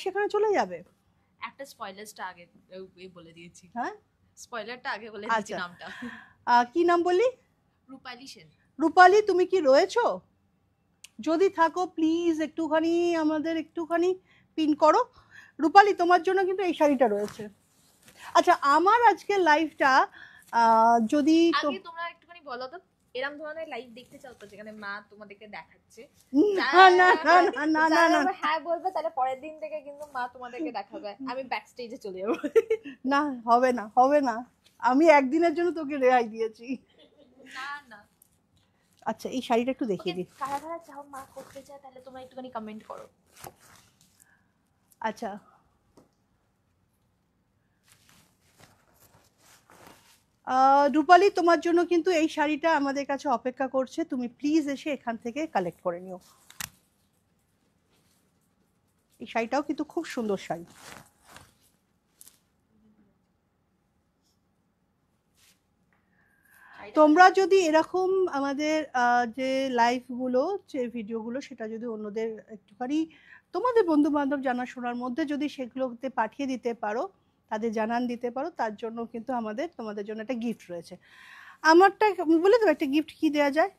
সেখানে চলে যাবে। একটা স্পয়লারটা আগে বলে দিয়েছি। হ্যাঁ, স্পয়লারটা আগে বলে দিয়েছি নামটা। কি নাম বললি? রূপালী সেন। রূপালী, তুমি কি রয়েছো? যদি থাকো প্লিজ একটুখানি আমাদের একটুখানি পিন করো। রূপালী, তোমার জন্য কিন্তু এই শাড়িটা রয়েছে। আচ্ছা, আমার আজকে লাইভটা যদি আগে তোমরা একটুখানি বলো তো, এরকম ধরনের লাইভ দেখতে চাও তো যেখানে মা তোমাদেরকে দেখাচ্ছে? না না না না না না, হ্যাঁ বলবে, তাহলে পরের দিন থেকে কিন্তু মা তোমাদেরকে দেখাবে, আমি ব্যাক স্টেজে চলে যাবো। না, হবে না, হবে না। আমি একদিনের জন্য তোকে রেহাই দিয়েছি। না না, আচ্ছা, এই শাড়িটা একটু দেখিয়ে দিই। কারা কারা চাও মা করতে চায়, তাহলে তোমরা একটুখানি কমেন্ট করো। আচ্ছা, রূপালী, তোমার জন্য কিন্তু এই শাড়িটা আমাদের কাছে অপেক্ষা করছে, তুমি প্লিজ এসে এখান থেকে কালেক্ট করে নিও। এই শাড়িটাও কিন্তু খুব সুন্দর শাড়ি। তোমরা যদি এরকম আমাদের যে লাইভগুলো, যে ভিডিওগুলো, সেটা যদি অন্যদের একটুখানি তোমাদের বন্ধু বান্ধব জানাশোনার মধ্যে যদি সেগুলোতে পাঠিয়ে দিতে পারো, তাদের জানান দিতে পারো, তার জন্য কিন্তু তোমাদের জন্য একটা গিফট রয়েছে। আমারটা বলে দেবো একটা গিফট কি দেওয়া যায়?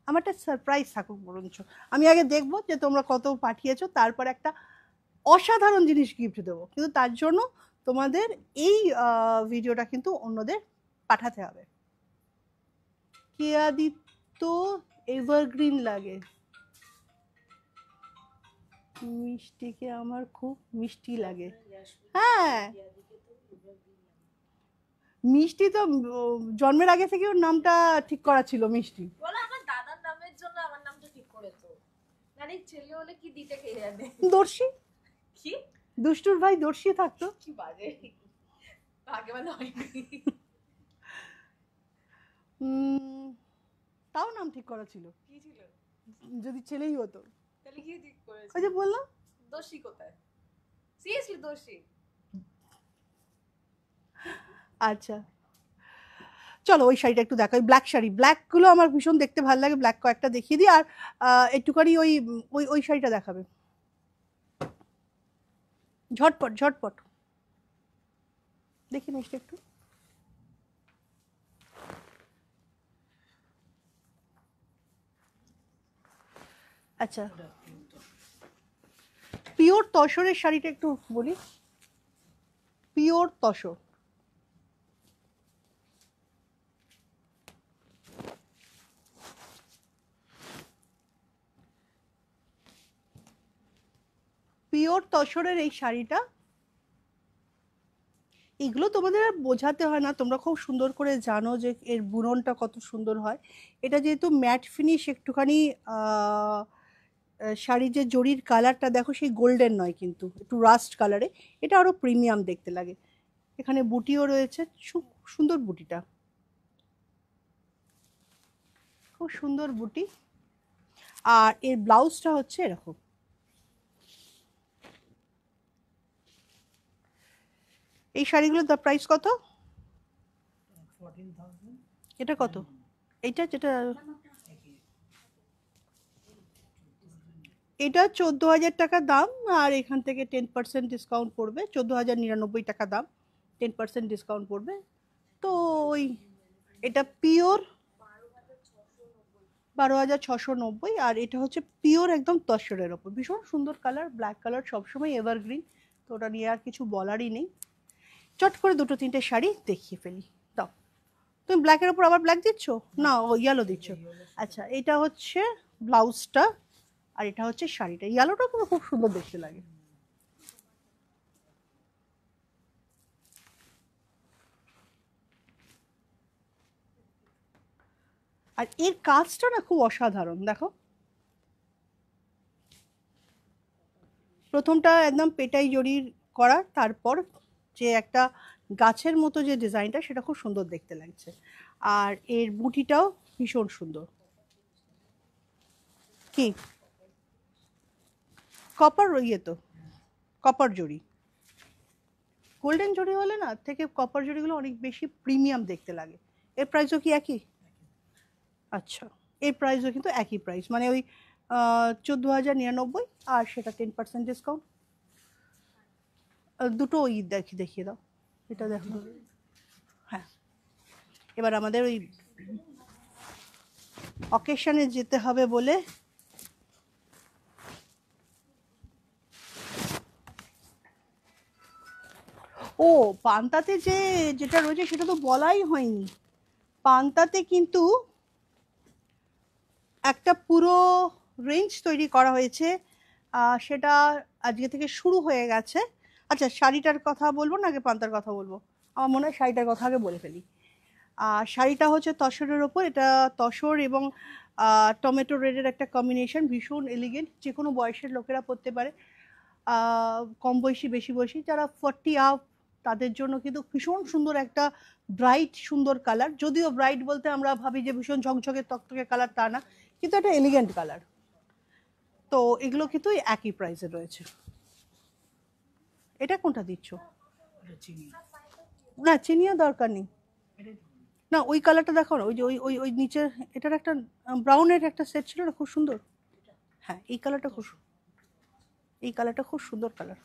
আমারটা সারপ্রাইজ থাকুক বরঞ্চ। আমি আগে দেখবো যে তোমরা কত পাঠিয়েছো, তারপর একটা অসাধারণ জিনিস গিফট দেবো। কিন্তু তার জন্য তোমাদের এই ভিডিওটা কিন্তু অন্যদের পাঠাতে হবে। কেয়া দিত এভারগ্রিন লাগে, মিষ্টিকে আমার খুব মিষ্টি লাগে। হ্যাঁ, মিষ্টি তো জন্মের আগে থেকে ওর নামটা ঠিক করা ছিল মিষ্টি। বলো আমার দাদার নামের জন্য আমার নামটা ঠিক করেছো, মানে ছেলে হলে কি দিতে কে জানে। দর্শী, কি দুষ্টুর ভাই দর্শী থাকতো। কি বাজে, আগে বলা হয়নি। তাও নাম ঠিক করা ছিল, কি ছিল? যদি ছেলেই হতো। তাহলে কি ঠিক করেছো? ওই যে বললাম দোষী কোথায়, সিরিয়াসলি দোষী। আচ্ছা চলো ওই শাড়িটা একটু দেখো, ওই ব্ল্যাক শাড়ি, ব্ল্যাক গুলো আমার ভীষণ দেখতে ভালো লাগে, ব্ল্যাক কয়েকটা দেখিয়ে দিই। আর একটুখানি ওই ওই ওই শাড়িটা দেখাবে, ঝটপট ঝটপট দেখি মিষ্টি একটু। আচ্ছা পিওর তসরের শাড়িটা একটু বলি, পিওর তসর, পিওর তসরের এই শাড়িটা, এগুলো তোমাদের আর বোঝাতে হয় না, তোমরা খুব সুন্দর করে জানো যে এর বুননটা কত সুন্দর হয়। এটা যেহেতু ম্যাট ফিনিশ, একটুখানি শাড়ির যে জরির কালারটা দেখো সেই গোল্ডেন নয়, কিন্তু একটু রাস্ট কালারে, এটা আরো প্রিমিয়াম দেখতে লাগে। এখানে বুটিও রয়েছে, খুব সুন্দর বুটিটা, খুব সুন্দর বুটি। আর এর ব্লাউজটা হচ্ছে এরকম। এই শাড়িগুলোর দা প্রাইস কত? এটা কত? এইটা যেটা, এটা 14,000 টাকা দাম, আর এখান থেকে 10% ডিসকাউন্ট পড়বে, 14,099 টাকা দাম, 10% ডিসকাউন্ট পড়বে। তো ওই এটা পিওর 12,690, আর এটা হচ্ছে পিওর একদম তসরের ওপর, ভীষণ সুন্দর কালার, ব্ল্যাক কালার সবসময় এভারগ্রিন, তো ওটা নিয়ে আর কিছু বলারই নেই। চট করে দুটো তিনটে শাড়ি দেখিয়ে ফেলি, দাও। তুমি ব্ল্যাকের ওপর আবার ব্ল্যাক দিচ্ছ না, ও ইয়েলো দিচ্ছ। আচ্ছা এটা হচ্ছে ব্লাউজটা, আর এটা হচ্ছে শাড়িটা, ইয়েলোটা পুরো খুব সুন্দর দেখতে লাগে। আর এর কাজটা না খুব অসাধারণ, দেখো প্রথমটা একদম পেটাই জরির করা, তারপর যে একটা গাছের মতো যে ডিজাইনটা সেটা খুব সুন্দর দেখতে লাগছে। আর এর বুটিটাও ভীষণ সুন্দর। কি কপার ইয়ে তো, কপার জরি, গোল্ডেন জরি হলে না থেকে কপার জরিগুলো অনেক বেশি প্রিমিয়াম দেখতে লাগে। এর প্রাইসও কি একই? আচ্ছা এর প্রাইসও কিন্তু একই প্রাইস, মানে ওই 14,099, আর সেটা 10% ডিসকাউন্ট। দুটো ওই দেখিয়ে দাও, এটা দেখো। হ্যাঁ এবার আমাদের ওই অকেশনে যেতে হবে বলে ও পান্তাতে যেটা রয়েছে সেটা তো বলাই হয়নি। পান্তাতে কিন্তু একটা পুরো রেঞ্জ তৈরি করা হয়েছে, সেটা আজকে থেকে শুরু হয়ে গেছে। আচ্ছা শাড়িটার কথা বলবো না আগে পান্তার কথা বলবো? আমার মনে হয় শাড়িটার কথা আগে বলে ফেলি। শাড়িটা হচ্ছে তসরের ওপর, এটা তসর এবং টমেটো রেডের একটা কম্বিনেশন, ভীষণ এলিগেন্ট, যে কোনো বয়সের লোকেরা পরতে পারে, কম বয়সী বেশি বয়সী, যারা 40 আপ তাদের জন্য কিন্তু ভীষণ সুন্দর একটা ব্রাইট সুন্দর কালার। যদিও ব্রাইট বলতে আমরা ভাবি যে ভীষণ ঝকঝকে তকতকে কালার, তা না, কিন্তু এটা এলিগেন্ট কালার। তো এগুলো কিন্তু একই প্রাইসে রয়েছে। এটা কোনটা দিচ্ছ? না চিনিও দরকার নেই, না ওই কালারটা দেখো না, ওই যে ওই ওই ওই নিচের এটার একটা ব্রাউনের একটা সেট ছিল না, খুব সুন্দর। হ্যাঁ এই কালারটা খুব, এই কালারটা খুব সুন্দর কালার।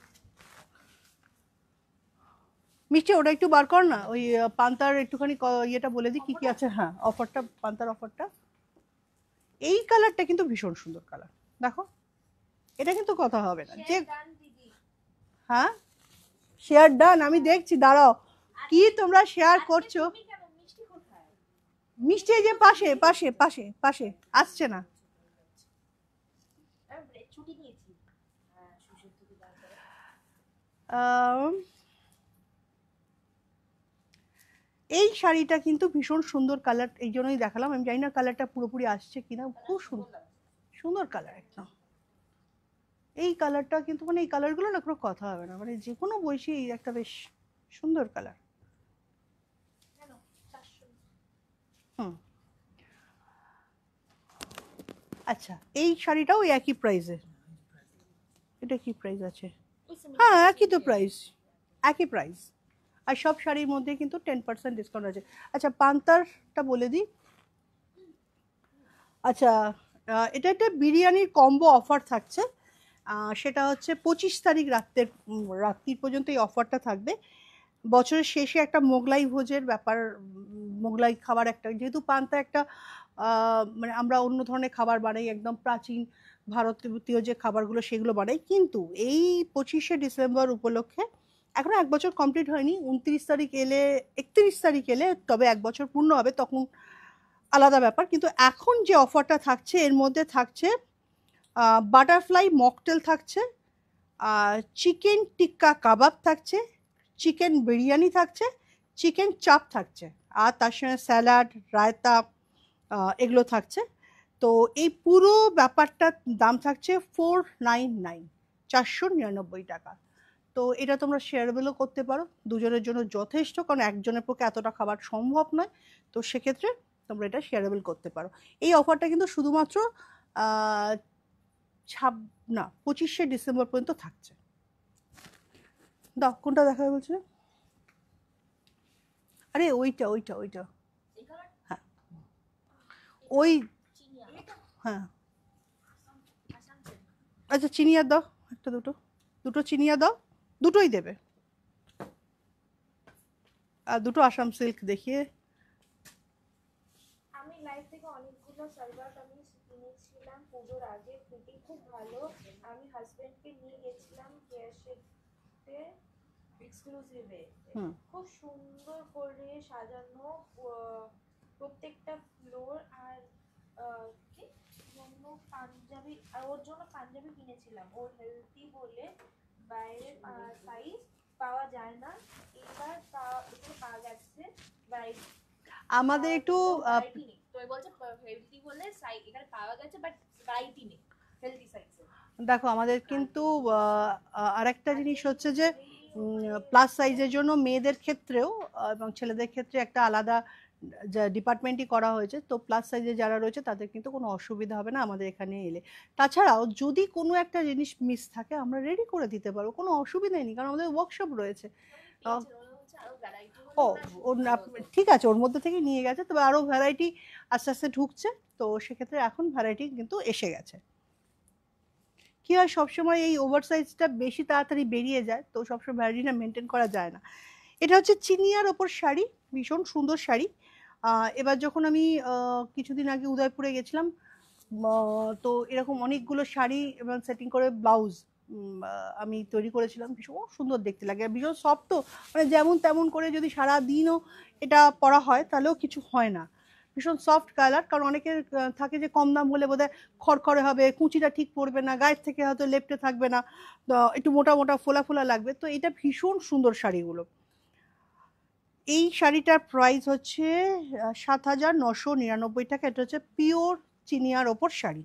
মিষ্টি ওটা একটু বার কর না, ওই পান্তার একটুখানি ইয়েটা বলে দিই কি কি আছে। হ্যাঁ অফারটা, পান্তার অফারটা, এই কালারটা কিন্তু ভীষণ সুন্দর কালার, দেখো এটা কিন্তু কথা হবে না যে। হ্যাঁ শেয়ার ডান, আমি দেখছি, দাঁড়াও কি তোমরা শেয়ার করছো। মিষ্টি এই যে পাশে পাশে পাশে পাশে আসছে না। আম, এই শাড়িটা কিন্তু ভীষণ সুন্দর কালার, এই জন্যই দেখালাম। আমি জানি না কালারটা পুরোপুরি আসছে কিনা, খুব সুন্দর সুন্দর কালার একদম। এই কালারটা কিন্তু মানে এই কালারগুলো না কোনো কথা হবে না, মানে যে কোনো বয়সী এই একটা বেশ সুন্দর কালার। হুম, আচ্ছা এই শাড়িটাও ওই একই প্রাইসে। এটা কি প্রাইস আছে? হ্যাঁ একই তো প্রাইস, একই প্রাইস। আর সব শাড়ির মধ্যে কিন্তু 10% ডিসকাউন্ট আছে। আচ্ছা পান্তারটা বলে দিই। আচ্ছা এটা একটা বিরিয়ানির কম্বো অফার থাকছে, সেটা হচ্ছে 25 তারিখ রাত্রির পর্যন্ত এই অফারটা থাকবে। বছরের শেষে একটা মোগলাই ভোজের ব্যাপার, মোগলাই খাবার একটা, যেহেতু পান্তা একটা মানে আমরা অন্য ধরনের খাবার বানাই, একদম প্রাচীন ভারতীয় যে খাবারগুলো সেগুলো বানাই, কিন্তু এই 25শে ডিসেম্বর উপলক্ষে এখনো 1 বছর কমপ্লিট হয়নি, 29 তারিখ এলে 31 তারিখ এলে তবে 1 বছর পূর্ণ হবে, তখন আলাদা ব্যাপার। কিন্তু এখন যে অফারটা থাকছে এর মধ্যে থাকছে বাটারফ্লাই মকটেল থাকছে, চিকেন টিক্কা কাবাব থাকছে, চিকেন বিরিয়ানি থাকছে, চিকেন চাপ থাকছে, আর তার সঙ্গে স্যালাড, রায়তা এগুলো থাকছে। তো এই পুরো ব্যাপারটার দাম থাকছে 499, 499 টাকা। তো এটা তোমরা শেয়ারেবলও করতে পারো, দুজনের জন্য যথেষ্ট, কারণ একজনের পক্ষে এতটা খাবার সম্ভব নয়। তো সেক্ষেত্রে তোমরা এটা শেয়ারেবল করতে পারো। এই অফারটা কিন্তু শুধুমাত্র আহ, 25শে ডিসেম্বর পর্যন্ত থাকছে। দাও কোনটা দেখাবে বলছিলে? আরে ওইটা ওইটা ওইটা, হ্যাঁ ওই, হ্যাঁ আচ্ছা চিনিয়া দাও একটা, দুটো দুটো চিনিয়া দাও, দুটোই দেবে। আর দুটো আসাম সিল্ক দেখিয়ে। আমি লাইভ থেকে অনেকগুলো সালোয়ার কামিজ কিনেছিলাম পুজোর আগে, ফিটিং খুব ভালো। আমি হাজবেন্ডকে নিয়ে গেছিলাম কেয়ারশেডে এক্সক্লুসিভে, খুব সুন্দর করে সাজানো প্রত্যেকটা ফ্লোর। আর কি জন্য পাঞ্জাবি, আর ওর জন্য পাঞ্জাবি কিনেছিলাম, ওর হেলদি বলে বাইরের সাইজ পাওয়া যায় না, এবার এখানে পাওয়া যাচ্ছে। আমাদের একটু তো বলছে হেলদি বলে সাইজ এখানে পাওয়া গেছে, বাট ভ্যারাইটি নেই হেলদি সাইজে। দেখো আমাদের কিন্তু আরেকটা জিনিস হচ্ছে যে প্লাস সাইজের জন্য মেয়েদের ক্ষেত্রেও এবং ছেলেদের ক্ষেত্রে একটা আলাদা ডিপার্টমেন্টই করা হয়েছে। তো প্লাস সাইজে যারা রয়েছে তাদের কিন্তু কোনো অসুবিধা হবে না আমাদের এখানে এলে। তাছাড়াও যদি কোনো একটা জিনিস মিস থাকে আমরা রেডি করে দিতে পারবো, কোনো অসুবিধাই নেই, কারণ আমাদের ওয়ার্কশপ রয়েছে। ও ওর ঠিক আছে, ওর মধ্যে থেকে নিয়ে গেছে, তবে আরও ভ্যারাইটি আস্তে আস্তে ঢুকছে। তো সেক্ষেত্রে এখন ভ্যারাইটি কিন্তু এসে গেছে। কী হয় সবসময় এই ওভার সাইজটা বেশি তাড়াতাড়ি বেরিয়ে যায়, তো সবসময় ভ্যারাইটিটা মেনটেন করা যায় না। এটা হচ্ছে চিনিয়ার ওপর শাড়ি, ভীষণ সুন্দর শাড়ি। এবার যখন আমি কিছুদিন আগে উদয়পুরে গেছিলাম, তো এরকম অনেকগুলো শাড়ি এবং সেটিং করে ব্লাউজ আমি তৈরি করেছিলাম, ভীষণ সুন্দর দেখতে লাগে, আর ভীষণ সফট। তো মানে যেমন তেমন করে যদি সারা দিনও এটা পরা হয় তাহলেও কিছু হয় না, ভীষণ সফট কালার। কারণ অনেকের থাকে যে কম দাম হলে বোধহয় খড়খড়ে হবে, কুচিটা ঠিক পড়বে না, গায়ের থেকে হয়তো লেপটে থাকবে না, একটু মোটা মোটা ফোলা ফোলা লাগবে। তো এটা ভীষণ সুন্দর শাড়িগুলো। এই শাড়িটার প্রাইস হচ্ছে 7,999 টাকা। এটা হচ্ছে পিওর চিনিয়ার ওপর শাড়ি।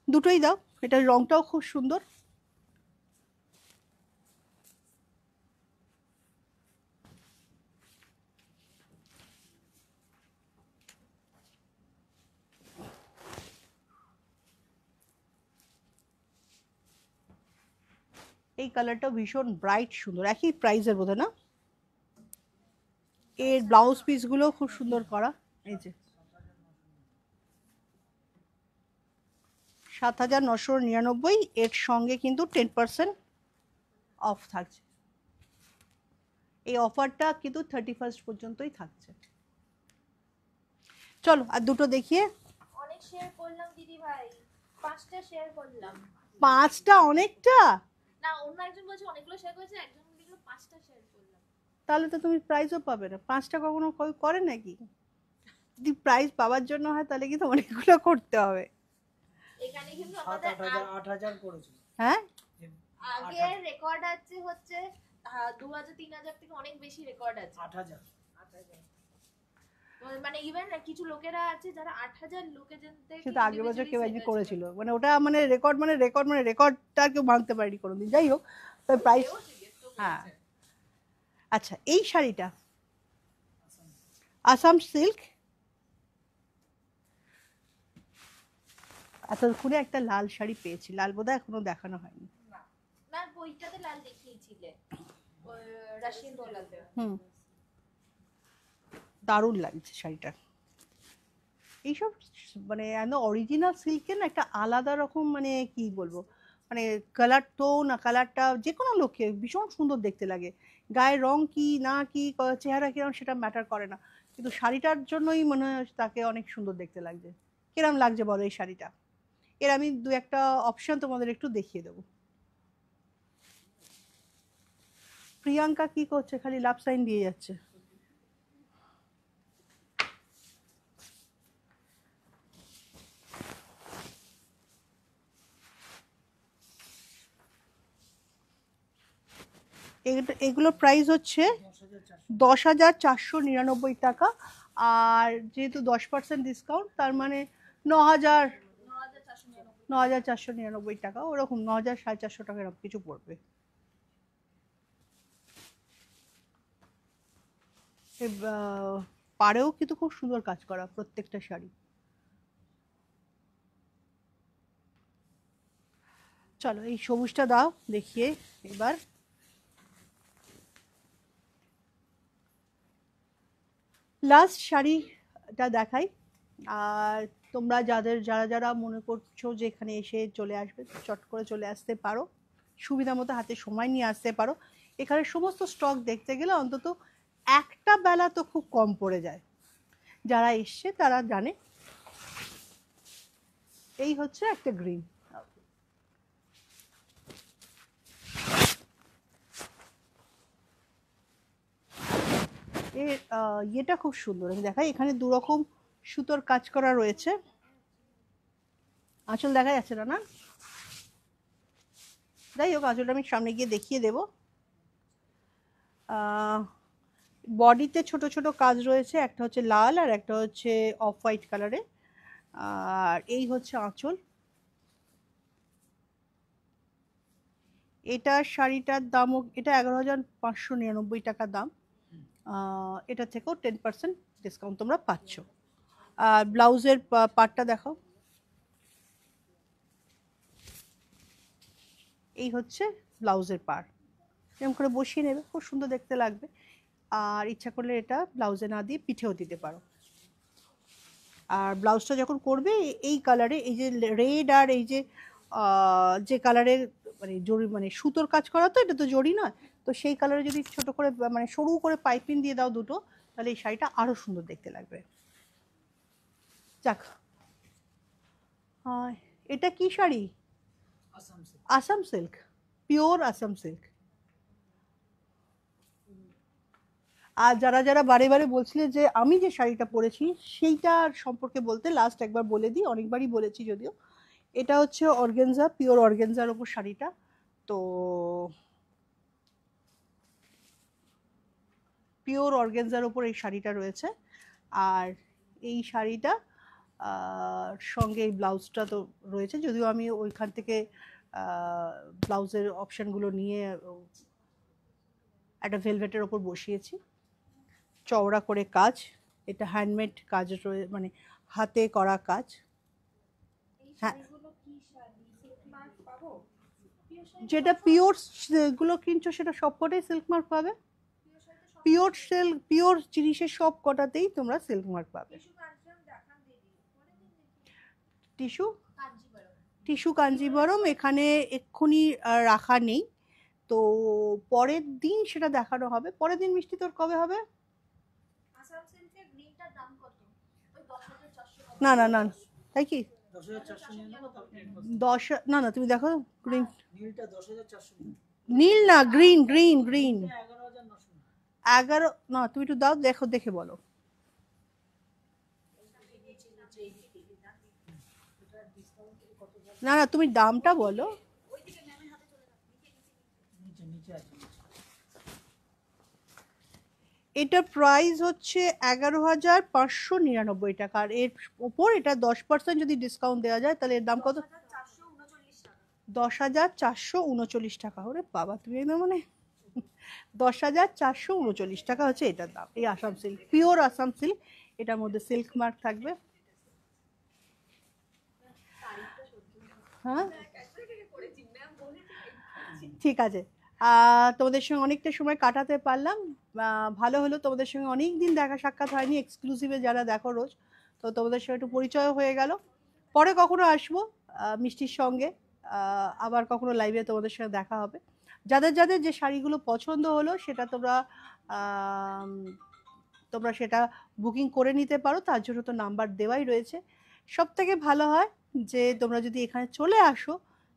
দুটোই দাও, এটার রংটাও খুব সুন্দর। এই কালারটা ভীষণ ব্রাইট সুন্দর, একই প্রাইসের বোধহয় না? এর ব্লাউজ পিসগুলো খুব সুন্দর করা। এই যে 7,999, এর সঙ্গে কিন্তু 10% অফ থাকছে। এই অফারটা কিন্তু 31 পর্যন্তই থাকছে। চলো আর দুটো দেখিয়ে। অনেক শেয়ার করলাম দিদি ভাই, 5টা শেয়ার করলাম। 5টা অনেকটা না, অন্য একজন বলছে অনেকগুলো শেয়ার করেছে, একজন লিখলো 5টা শেয়ার করলাম। তাহলে তো তুমি প্রাইজও পাবে না। 5টা কখনো করে নাকি? যদি প্রাইজ পাওয়ার জন্য হয় তাহলে কিন্তু অনেকগুলো করতে হবে। এখানে কিন্তু সাত আমাদের 8,000 পড়েছিল। হ্যাঁ আগের রেকর্ড আছে হচ্ছে 2000 3000 থেকে অনেক বেশি রেকর্ড আছে। 8,000 মানে ইভেন কিছু লোকেরা আছে যারা 8000 লোকে জানতে সেটা আগের বছর কেউ একদিন করেছিল, মানে ওটা মানে রেকর্ডটা কেউ ভাঙতে পারেনি কোনোদিন। যাই হোক, তবে প্রাইস। হ্যাঁ আচ্ছা, এই শাড়িটা আসাম সিল্ক, এতক্ষণে একটা লাল শাড়ি পেয়েছি, লাল বোধহয় এখনো দেখানো হয়নি। না বইটাতে লাল দেখিয়েছিলে ওই রাশিয়ান ডলাতে। দারুণ লাগছে শাড়িটা। এইসব মানে একদম অরিজিনাল সিল্কের না একটা আলাদা রকম, মানে কি বলবো, মানে কালার টোন, কালারটা যে কোনো লোককে ভীষণ সুন্দর দেখতে লাগে। গায়ের রং কি না কি, চেহারা কিরম সেটা ম্যাটার করে না, কিন্তু শাড়িটার জন্যই মনে হয় তাকে অনেক সুন্দর দেখতে লাগছে। কিরম লাগছে বলো এই শাড়িটা? এর আমি দু একটা অপশন তোমাদের একটু দেখিয়ে দেবো। প্রিয়াঙ্কা কি করছে? খালি লাভ সাইন দিয়ে যাচ্ছে। এগুলো প্রাইস হচ্ছে 10,499 টাকা, আর যেহেতু 10% ডিসকাউন্ট, তার মানে 9,499 টাকা, ওরকম 9,450 টাকা এরকম কিছু পড়বে। পাড়েও কিন্তু খুব সুন্দর কাজ করা প্রত্যেকটা শাড়ি। চলো এই সবুজটা দাও দেখিয়ে এবার। লাস্ট শাড়িটা দেখাই, আর তোমরা যারা যারা মনে করছো যে এখানে এসে চলে আসবে, চট করে চলে আসতে পারো, সুবিধা মতো হাতে সময় নিয়ে আসতে পারো। এখানে সমস্ত স্টক দেখতে গেলে অন্তত একটা বেলা তো খুব কম পড়ে যায়, যারা এসছে তারা জানে। এই হচ্ছে একটা গ্রিন, এর ইয়েটা খুব সুন্দর। আমি দেখাই, এখানে দু রকম সুতোর কাজ করা রয়েছে। আঁচল দেখা যাচ্ছে না, না যাই হোক, আঁচলটা আমি সামনে গিয়ে দেখিয়ে দেব। বডিতে ছোট ছোট কাজ রয়েছে, একটা হচ্ছে লাল আর একটা হচ্ছে অফ হোয়াইট কালারে। আর এই হচ্ছে আঁচল। এটা শাড়িটার দামও, এটা 11,599 টাকা দাম। এটা থেকেও 10% ডিসকাউন্ট তোমরা পাচ্ছ। আর ব্লাউজের পার্টটা দেখো, এই হচ্ছে ব্লাউজের পার্ট। এরকম করে বসিয়ে নেবে, খুব সুন্দর দেখতে লাগবে। আর ইচ্ছা করলে এটা ব্লাউজে না দিয়ে পিঠেও দিতে পারো। আর ব্লাউজটা যখন করবে এই কালারে, এই যে রেড আর এই যে কালারের মানে জরি, মানে সুতোর কাজ করা, তো এটা তো জরি নয়, তো সেই কালারে যদি ছোট করে মানে সরু করে পাইপিং দিয়ে দাও দুটো, তাহলে এই শাড়িটা আরো সুন্দর দেখতে লাগবে। যাক, এটা কি sari? Assam silk, pure Assam silk. আর যারা যারা বারে বারে বলছিলে যে আমি যে শাড়িটা পরেছি সেইটার সম্পর্কে বলতে, লাস্ট একবার বলে দিই, অনেকবারই বলেছি যদিও। এটা হচ্ছে অর্গেনজা, পিওর অর্গেনজার ওপর শাড়িটা। তো পিওর অর্গেনজার ওপর এই শাড়িটা রয়েছে। আর এই শাড়িটা সঙ্গে এই ব্লাউজটা তো রয়েছে, যদিও আমি ওইখান থেকে ব্লাউজের অপশানগুলো নিয়ে একটা ভেলভেটের ওপর বসিয়েছি। চওড়া করে কাজ, এটা হ্যান্ডমেড কাজ, মানে হাতে করা কাজ। হ্যাঁ, যেটা পিওর গুলো কিনছো সেটা সবকটাই সিল্ক মার্ক পাবে। পিওর জিনিসের সব কটাতেই তোমরা সিল্ক মার্ক পাবে। টিস্যু কাঞ্জিবরম এখানে এক্ষুনি রাখা নেই, তো পরের দিন সেটা দেখানো হবে। পরের দিন মিষ্টি তোর কবে হবে? না না না, তাই কি? 10, না না তুমি দেখো, গ্রিন, নীল না, গ্রিন গ্রিন গ্রিন 11, না তুমি একটু দাও, দেখো দেখে বলো। না না, তুমি দামটা বলো। এটার প্রাইস হচ্ছে 11,599 টাকা, আর এর উপর এটা 10% যদি ডিসকাউন্ট দেওয়া যায় তাহলে এর দাম কত? 10,439 টাকা। ওরে বাবা, তুমি একদম মানে 10,439 টাকা হচ্ছে এটার দাম। এই Assam silk, pure Assam silk, এটার মধ্যে সিল্ক মার্ক থাকবে। হ্যাঁ ঠিক আছে, তোমাদের সঙ্গে অনেকটা সময় কাটাতে পারলাম, ভালো হলো। তোমাদের সঙ্গে অনেক দিন দেখা সাক্ষাৎ হয়নি, এক্সক্লুসিভে যারা দেখো রোজ, তো তোমাদের সঙ্গে একটু পরিচয় হয়ে গেল। পরে কখনো আসবো মিষ্টির সঙ্গে, আবার কখনো লাইভে তোমাদের সঙ্গে দেখা হবে। যাদের যাদের যে শাড়িগুলো পছন্দ হলো সেটা তোমরা সেটা বুকিং করে নিতে পারো, তার জন্য তো নাম্বার দেওয়াই রয়েছে। সব থেকে ভালো হয় যে তোমরা যদি এখানে চলে আসো,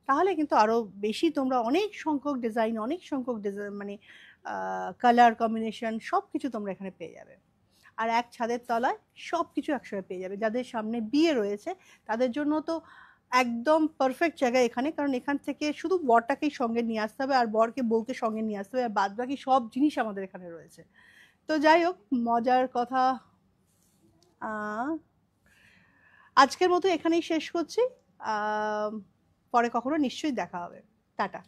তাহলে কিন্তু আরও বেশি তোমরা অনেক সংখ্যক ডিজাইন, অনেক সংখ্যক ডিজাইন মানে কালার কম্বিনেশন সব কিছু তোমরা এখানে পেয়ে যাবে। আর এক ছাদের তলায় সব কিছু একসঙ্গে পেয়ে যাবে। যাদের সামনে বিয়ে রয়েছে তাদের জন্য তো একদম পারফেক্ট জায়গা এখানে, কারণ এখান থেকে শুধু বরটাকেই সঙ্গে নিয়ে আসতে হবে, আর বরকে বউকে সঙ্গে নিয়ে আসতে হবে, আর বাদ বাকি সব জিনিস আমাদের এখানে রয়েছে। তো যাই হোক, মজার কথা, আজকের মতো এখানেই শেষ করছি। পরে কখনো নিশ্চয়ই দেখা হবে। টাটা।